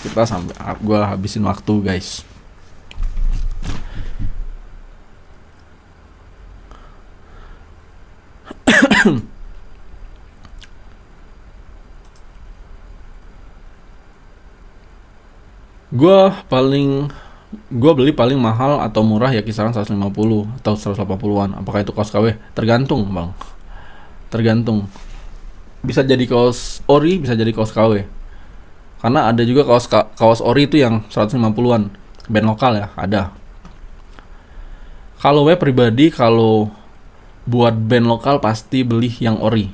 Kita sampai gue habisin waktu, guys. Gue beli paling mahal atau murah ya kisaran 150 atau 180-an. Apakah itu kaos KW? Tergantung, Bang. Tergantung. Bisa jadi kaos ori, bisa jadi kaos KW. Karena ada juga kaos ori itu yang 150-an. Band lokal ya, ada. Kalau gue pribadi, kalau buat band lokal pasti beli yang ori.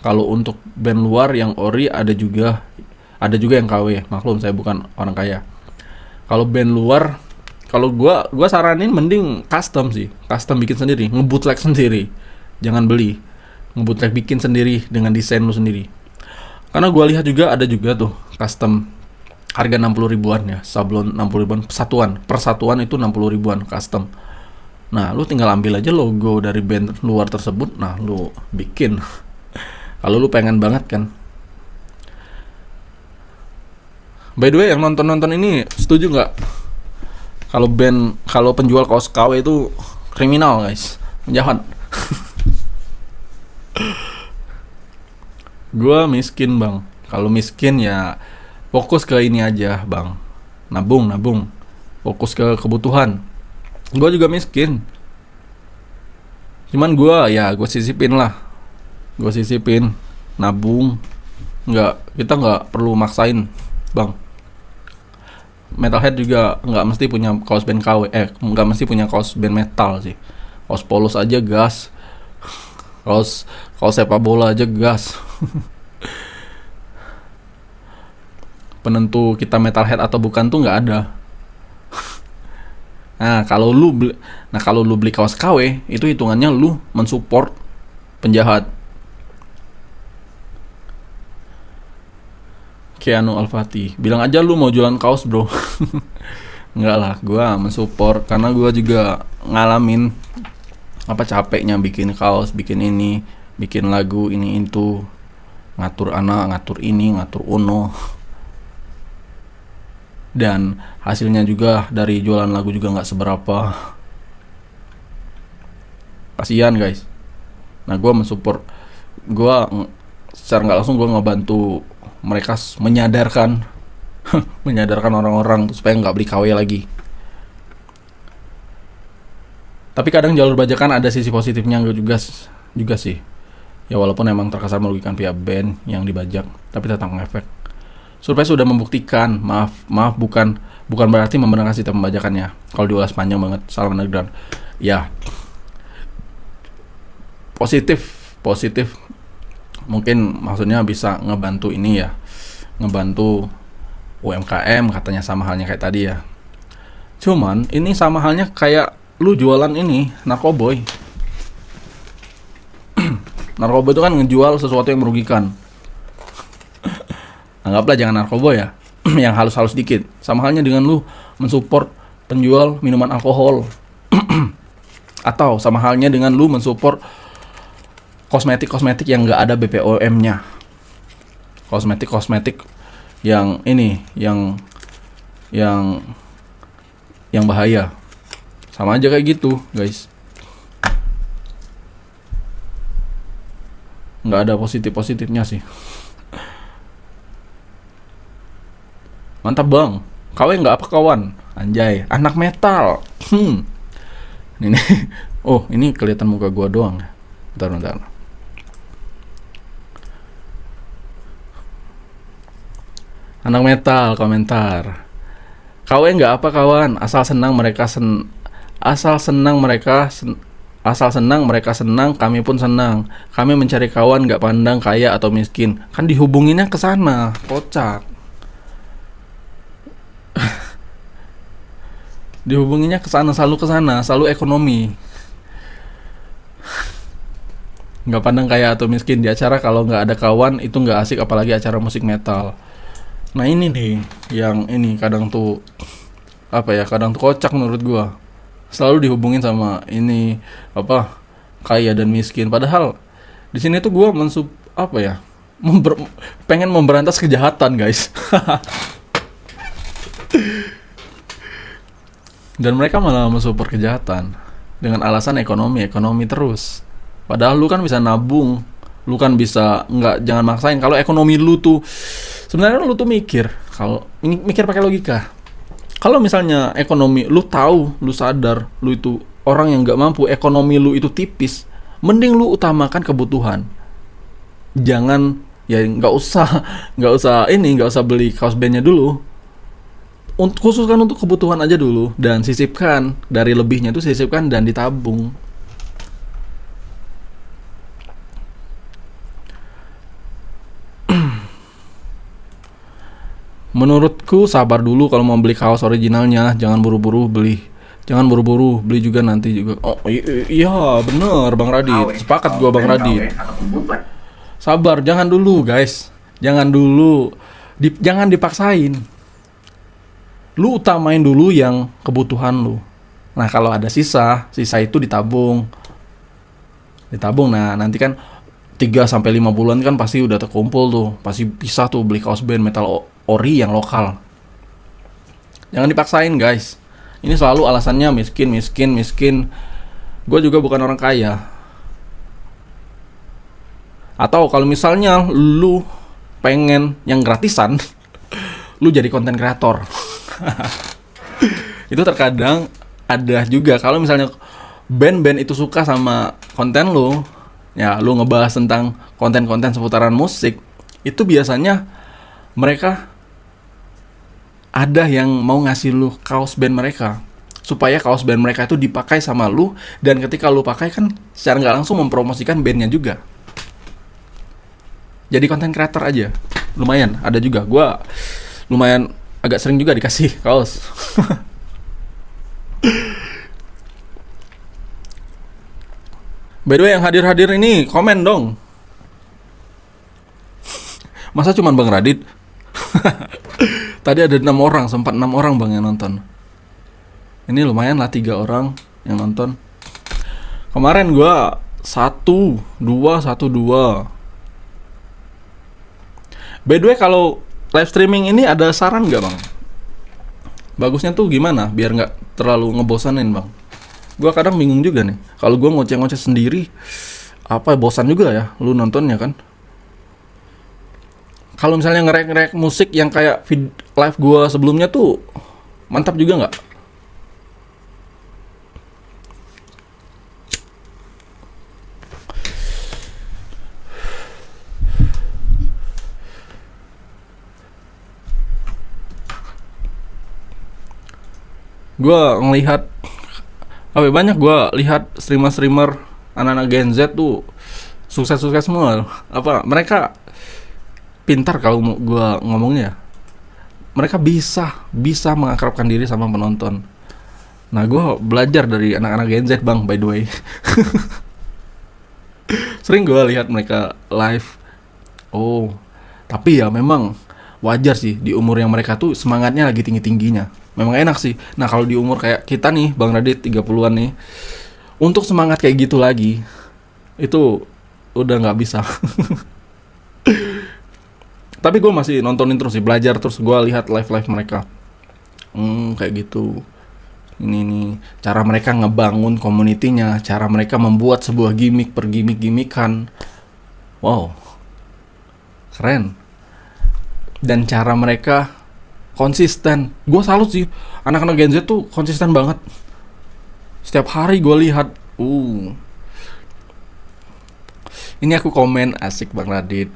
Kalau untuk band luar yang ori ada juga yang KW. Maklum saya bukan orang kaya. Kalau band luar, kalau gua saranin mending custom sih, custom bikin sendiri, nge-bootleg sendiri. Jangan beli, nge-bootleg bikin sendiri dengan desain lu sendiri. Karena gua lihat juga ada juga tuh custom harga 60 ribuan ya, sablon 60 ribuan persatuan itu 60 ribuan custom. Nah, lu tinggal ambil aja logo dari band luar tersebut, nah lu bikin. Kalau lu pengen banget kan. By the way, yang nonton ini setuju nggak kalau penjual kaos KW itu kriminal, guys, penjahat? Gua miskin, Bang. Kalau miskin ya fokus ke ini aja, Bang. Nabung. Fokus ke kebutuhan. Gua juga miskin. Cuman gua sisipin lah. Gua sisipin, nabung. Kita nggak perlu maksain, Bang. Metalhead juga nggak mesti punya kaos band KW, nggak mesti punya kaos band metal sih. Kaos polos aja gas, kaos sepak bola aja gas. Penentu kita metalhead atau bukan tuh nggak ada. Nah, kalau lu beli kaos KW, itu hitungannya lu mensupport penjahat. Keanu Alfati, bilang aja lu mau jualan kaos, bro. Enggak lah, gua mensupport karena gua juga ngalamin apa capeknya bikin kaos, bikin ini, bikin lagu ini itu, ngatur anak, ngatur ini, ngatur uno. Dan hasilnya juga dari jualan lagu juga nggak seberapa. Kasihan, guys. Nah, gua mensupport, secara nggak langsung gua ngebantu mereka menyadarkan orang-orang supaya nggak beli KW lagi. Tapi kadang jalur bajakan ada sisi positifnya juga sih. Ya walaupun emang terkesan merugikan pihak band yang dibajak, tapi tetap ngefek. Survei sudah membuktikan, maaf bukan berarti membenarkan sistem pembajakannya. Kalau diulas panjang banget, salah underground. Ya, positif. Mungkin maksudnya bisa ngebantu ini ya, ngebantu UMKM, katanya sama halnya kayak tadi ya. Cuman ini sama halnya kayak lu jualan ini narkoboy. Narkoboy itu kan ngejual sesuatu yang merugikan. Anggaplah jangan narkoboy ya, yang halus-halus dikit. Sama halnya dengan lu mensupport penjual minuman alkohol. Atau sama halnya dengan lu mensupport kosmetik-kosmetik yang nggak ada BPOM-nya. Kosmetik-kosmetik yang ini, yang bahaya. Sama aja kayak gitu, guys. Nggak ada positif-positifnya sih. Mantap bang, KW nggak apa kawan? Anjay, anak metal. Ini, oh ini kelihatan muka gua doang. Bentar. Anak metal komentar. KW nggak apa kawan? Asal senang mereka senang, kami pun senang. Kami mencari kawan nggak pandang kaya atau miskin. Kan dihubunginnya ke sana, kocak. Dihubunginya ke sana, selalu ekonomi. Nggak pandang kaya atau miskin di acara, kalau nggak ada kawan itu nggak asik, apalagi acara musik metal. Nah ini nih, yang ini kadang tuh kocak menurut gua. Selalu dihubungin sama ini kaya dan miskin. Padahal di sini tuh gua pengen memberantas kejahatan, guys. Dan mereka malah mensupport kejahatan dengan alasan ekonomi terus. Padahal lu kan bisa nabung, lu kan bisa jangan maksain. Kalau ekonomi lu tuh sebenarnya lu tuh mikir pakai logika. Kalau misalnya ekonomi lu tahu, lu sadar lu itu orang yang nggak mampu, ekonomi lu itu tipis, mending lu utamakan kebutuhan. Jangan nggak usah beli kaos bandnya dulu. Khususkan untuk kebutuhan aja dulu, dan sisipkan dari lebihnya itu, sisipkan dan ditabung. Menurutku sabar dulu kalau mau beli kaos originalnya, jangan buru-buru beli juga nanti juga. Oh iya bener Bang Radit, sepakat gua Bang Radit. Sabar, jangan dulu guys, jangan dipaksain. Lu utamain dulu yang kebutuhan lu. Nah kalau ada sisa itu ditabung. Nah nanti kan 3-5 bulan kan pasti udah terkumpul tuh, pasti bisa tuh beli kaos band metal ori yang lokal. Jangan dipaksain guys. Ini selalu alasannya miskin. Gue juga bukan orang kaya. Atau kalau misalnya lu pengen yang gratisan, lu jadi konten kreator. Itu terkadang ada juga, kalau misalnya band-band itu suka sama konten lu, ya lu ngebahas tentang konten-konten seputaran musik, itu biasanya mereka ada yang mau ngasih lu kaos band mereka, supaya kaos band mereka itu dipakai sama lu, dan ketika lu pakai kan secara nggak langsung mempromosikan bandnya juga. Jadi konten kreator aja, lumayan. Ada juga, gua lumayan agak sering juga dikasih kaos. By the way, yang hadir ini komen dong. Masa cuman Bang Radit? Tadi ada 6 orang, sempat 6 orang Bang yang nonton. Ini lumayan lah 3 orang yang nonton. Kemarin gua 1-2. By the way, kalau live streaming ini ada saran nggak Bang? Bagusnya tuh gimana biar nggak terlalu ngebosanin Bang? Gua kadang bingung juga nih. Kalau gua ngoceh-ngoceh sendiri, bosan juga ya lu nontonnya kan? Kalau misalnya ngerek musik yang kayak live gua sebelumnya tuh mantap juga nggak? Gue ngelihat banyak gue lihat streamer anak-anak Gen Z tuh sukses semua. Mereka pintar kalau gue ngomongnya. Mereka bisa mengakrabkan diri sama penonton. Nah gue belajar dari anak-anak Gen Z Bang, by the way. Sering gue lihat mereka live. Oh tapi ya memang wajar sih di umur yang mereka tuh semangatnya lagi tinggi-tingginya. Memang enak sih. Nah, kalau di umur kayak kita nih, Bang Radit 30-an nih, untuk semangat kayak gitu lagi, itu udah nggak bisa. Tapi gue masih nontonin terus sih, belajar terus, gue lihat live mereka. Kayak gitu. Ini nih cara mereka ngebangun community-nya, cara mereka membuat sebuah gimmick per gimmick-gimmickan. Wow, keren. Dan cara mereka konsisten. Gue salut sih, anak-anak Gen Z tuh konsisten banget. Setiap hari gue lihat. Ini aku komen, asik Bang Radit.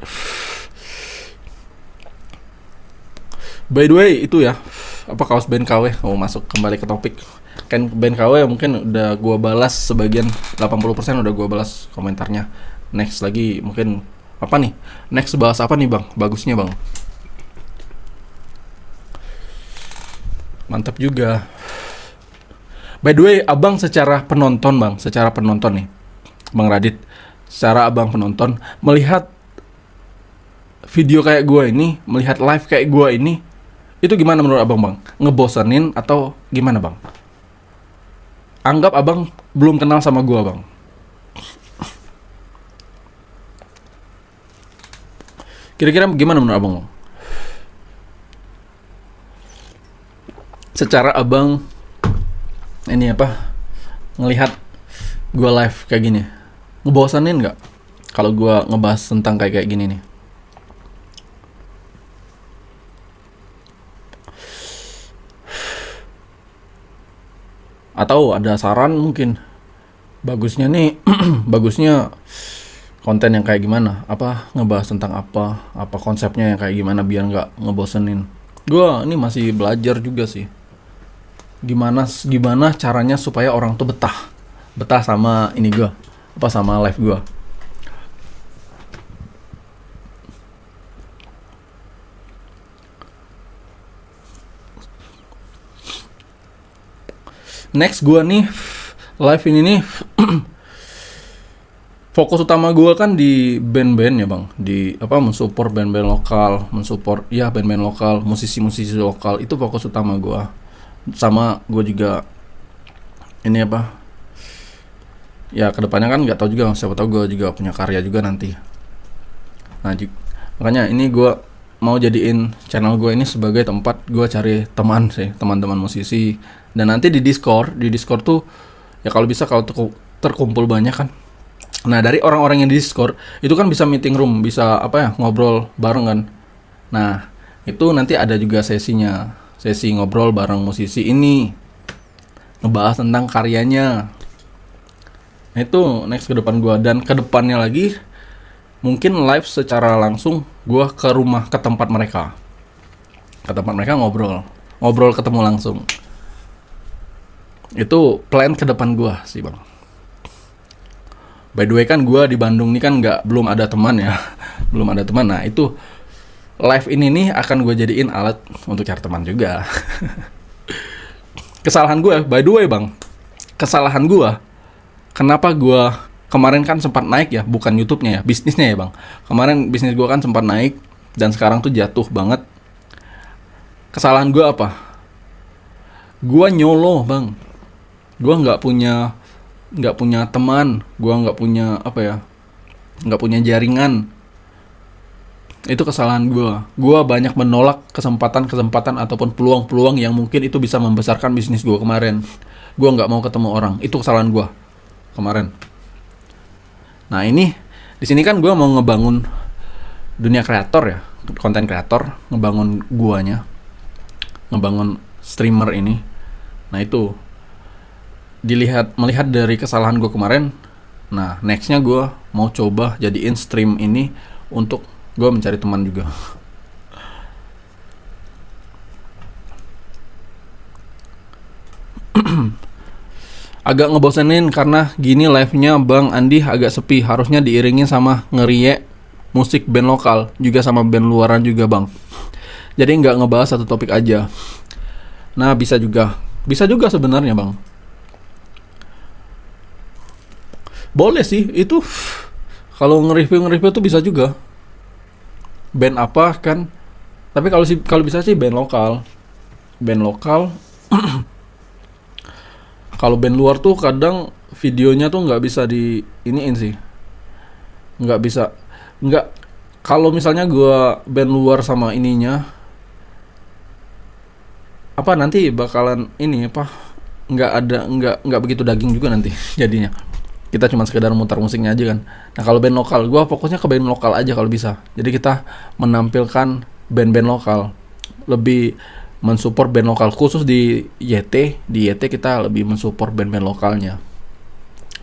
By the way, itu ya, apa kaos band KW, masuk kembali ke topik. Kan band KW mungkin udah gua balas sebagian, 80% udah gua balas komentarnya. Next lagi mungkin apa nih? Next bahas apa nih, Bang? Bagusnya, Bang. Mantap juga. By the way, Abang secara penonton, Bang, secara penonton nih, Bang Radit, secara Abang penonton melihat video kayak gua ini, melihat live kayak gua ini, itu gimana menurut Abang, Bang? Ngebosenin atau gimana, Bang? Anggap Abang belum kenal sama gua, Bang. Kira-kira gimana menurut Abang? Secara Abang ini apa? Ngelihat gua live kayak gini, ngebosenin nggak? Kalau gua ngebahas tentang kayak gini nih. Atau ada saran mungkin bagusnya nih bagusnya konten yang kayak gimana, apa ngebahas tentang apa konsepnya yang kayak gimana biar nggak ngebosenin. Gua ini masih belajar juga sih, gimana caranya supaya orang tuh betah sama ini gua, apa sama live gua. Next gue nih live ini nih fokus utama gue kan di band-band ya, Bang, di apa, mensupport band-band lokal, mensupport ya band-band lokal, musisi-musisi lokal, itu fokus utama gue. Sama gue juga ini apa ya, kedepannya kan nggak tahu juga, siapa tahu gue juga punya karya juga nanti. Nah makanya ini gue mau jadiin channel gue ini sebagai tempat gue cari teman sih, teman-teman musisi. Dan nanti di Discord tuh ya kalau bisa, kalau terkumpul banyak kan. Nah, dari orang-orang yang di Discord itu kan bisa meeting room, bisa apa ya, ngobrol bareng kan. Nah, itu nanti ada juga sesinya, sesi ngobrol bareng musisi ini, ngebahas tentang karyanya. Nah, itu next ke depan gua, dan ke depannya lagi mungkin live secara langsung gua ke rumah, ke tempat mereka. Ke tempat mereka ngobrol ketemu langsung. Itu plan ke depan gua sih, Bang. By the way kan gua di Bandung nih kan belum ada teman ya. Belum ada teman. Nah, itu live ini nih akan gua jadiin alat untuk cari teman juga. Kesalahan gua, by the way, Bang. Kesalahan gua, kenapa gua kemarin kan sempat naik ya, bukan YouTube-nya ya, bisnisnya ya, Bang. Kemarin bisnis gua kan sempat naik dan sekarang tuh jatuh banget. Kesalahan gua apa? Gua nyolo, Bang. Gua nggak punya teman, gua nggak punya apa ya, nggak punya jaringan. Itu kesalahan gua banyak menolak kesempatan ataupun peluang yang mungkin itu bisa membesarkan bisnis gua kemarin. Gua nggak mau ketemu orang, itu kesalahan gua kemarin. Nah, ini di sini kan gua mau ngebangun dunia kreator ya, konten kreator, ngebangun streamer ini. Nah, itu melihat dari kesalahan gue kemarin. Nah, nextnya gue mau coba jadiin stream ini untuk gue mencari teman juga. Agak ngebosenin karena gini live-nya Bang Andi agak sepi, harusnya diiringin sama ngerie musik band lokal, juga sama band luaran juga, Bang. Jadi nggak ngebahas satu topik aja. Nah, bisa juga sebenarnya, Bang. Boleh sih, itu kalau nge-review tuh bisa juga. Band apa kan Tapi kalau bisa sih band lokal. Band lokal. Kalau band luar tuh kadang videonya tuh nggak bisa di iniin sih. Nggak bisa. Nggak. Kalau misalnya gua band luar sama ininya, apa nanti bakalan ini apa? Nggak begitu daging juga nanti jadinya. Kita cuma sekedar mutar musiknya aja kan. Nah kalau band lokal, gua fokusnya ke band lokal aja kalau bisa. Jadi kita menampilkan band-band lokal, lebih mensupport band lokal, khusus di YT kita lebih mensupport band-band lokalnya,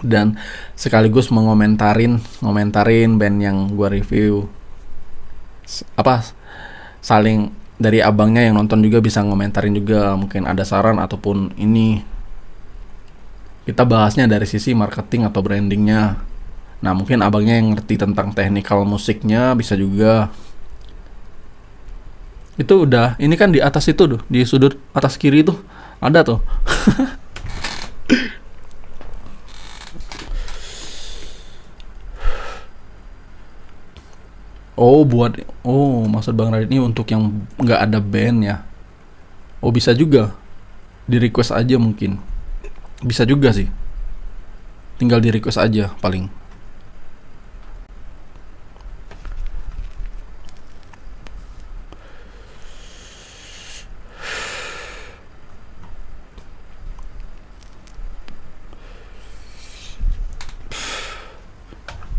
dan sekaligus ngomentarin band yang gua review. Saling dari abangnya yang nonton juga bisa ngomentarin juga, mungkin ada saran ataupun ini kita bahasnya dari sisi marketing atau brandingnya. Nah mungkin abangnya yang ngerti tentang technical musiknya bisa juga. Itu udah, ini kan di atas itu tuh, di sudut atas kiri tuh ada tuh. Maksud Bang Radit ini untuk yang nggak ada band ya. Oh bisa juga, di request aja mungkin. Bisa juga sih. Tinggal di request aja paling.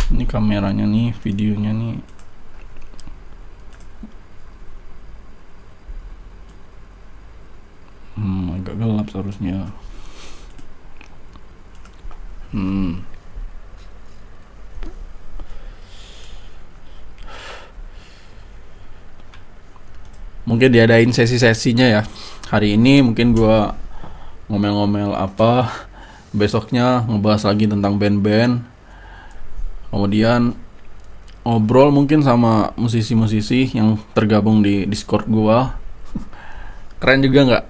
Ini kameranya nih, videonya nih. Agak gelap seharusnya. Mungkin diadain sesi-sesinya ya. Hari ini mungkin gua ngomel-ngomel apa, besoknya ngebahas lagi tentang band-band. Kemudian ngobrol mungkin sama musisi-musisi yang tergabung di Discord gua. Keren juga nggak?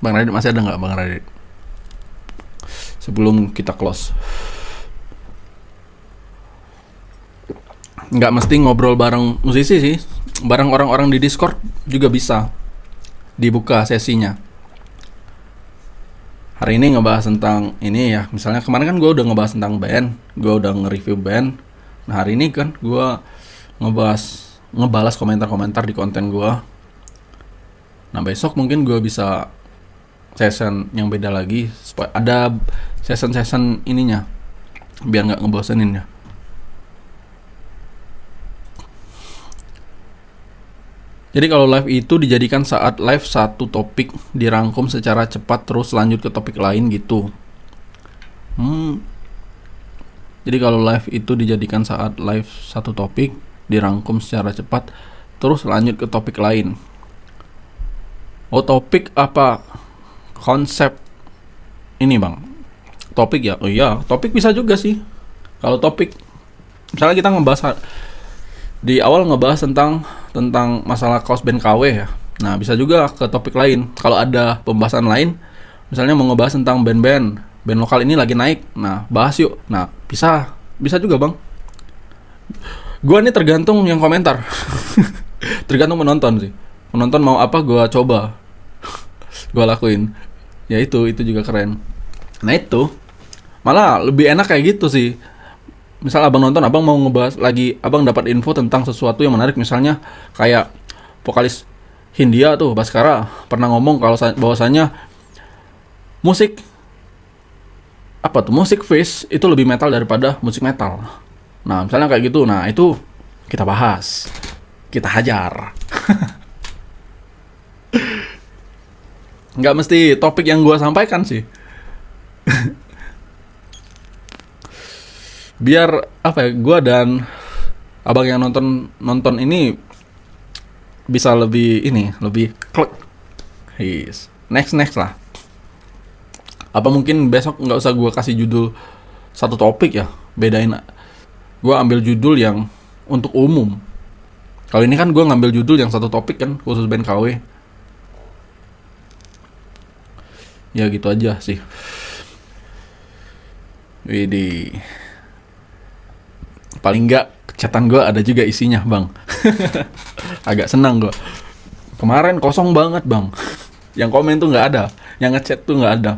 Bang Radit masih ada nggak Bang Radit? Sebelum kita close. Nggak mesti ngobrol bareng musisi sih. Bareng orang-orang di Discord juga bisa dibuka sesinya. Hari ini ngebahas tentang ini ya. Misalnya kemarin kan gue udah ngebahas tentang band, gue udah nge-review band. Nah hari ini kan gue ngebalas komentar-komentar di konten gue. Nah besok mungkin gue bisa session yang beda lagi, supaya ada session ininya, biar nggak ngebosenin ya. Jadi kalau live itu dijadikan saat live satu topik dirangkum secara cepat terus lanjut ke topik lain gitu. Jadi kalau live itu dijadikan saat live satu topik dirangkum secara cepat terus lanjut ke topik lain. Oh topik apa? Konsep ini bang. Topik ya? Oh iya, topik bisa juga sih. Kalau topik, misalnya kita ngebahas di awal ngebahas tentang masalah kaos band KW ya. Nah bisa juga ke topik lain. Kalau ada pembahasan lain, misalnya mau ngebahas tentang band lokal ini lagi naik. Nah bahas yuk. Nah bisa juga bang. Gua nih tergantung yang komentar. Tergantung penonton sih. Penonton mau apa gua coba. Gua lakuin. Ya itu juga keren. Nah itu malah lebih enak kayak gitu sih. Misal abang nonton, abang mau ngebahas lagi, abang dapat info tentang sesuatu yang menarik, misalnya kayak vokalis Hindia tuh Baskara pernah ngomong kalau bahwasanya musik Fish itu lebih metal daripada musik metal. Nah misalnya kayak gitu, nah itu kita bahas, kita hajar. Nggak mesti topik yang gua sampaikan sih. Biar apa ya, gua dan abang yang nonton ini bisa lebih klik. Next lah. Apa mungkin besok nggak usah gua kasih judul satu topik ya, bedain. Gua ambil judul yang untuk umum. Kalau ini kan gua ngambil judul yang satu topik kan, khusus band KW. Ya gitu aja sih. Widih. Paling enggak chatan gue ada juga isinya bang. Agak senang gue. Kemarin kosong banget bang. Yang komen tuh nggak ada, yang ngechat tuh nggak ada.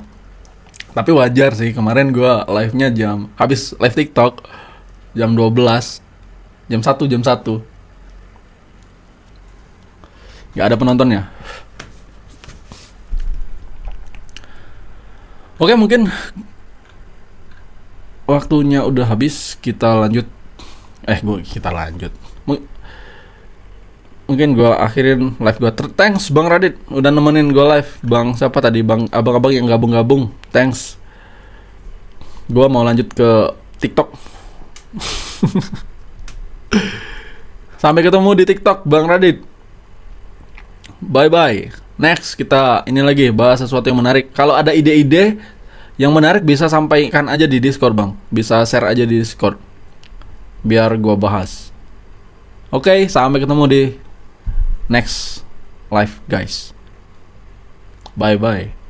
Tapi wajar sih, kemarin gue live-nya habis live TikTok jam 12, jam 1. Nggak ada penontonnya. Oke, mungkin waktunya udah habis, kita lanjut. Kita lanjut. Mungkin gue akhirin live gue. Thanks Bang Radit udah nemenin gue live. Bang siapa tadi? Bang abang-abang yang gabung-gabung. Thanks. Gue mau lanjut ke TikTok. Sampai ketemu di TikTok Bang Radit. Bye bye. Next kita ini lagi bahas sesuatu yang menarik. Kalau ada ide-ide yang menarik bisa sampaikan aja di Discord bang. Bisa share aja di Discord. Biar gue bahas. Oke, sampai ketemu di next live guys. Bye bye.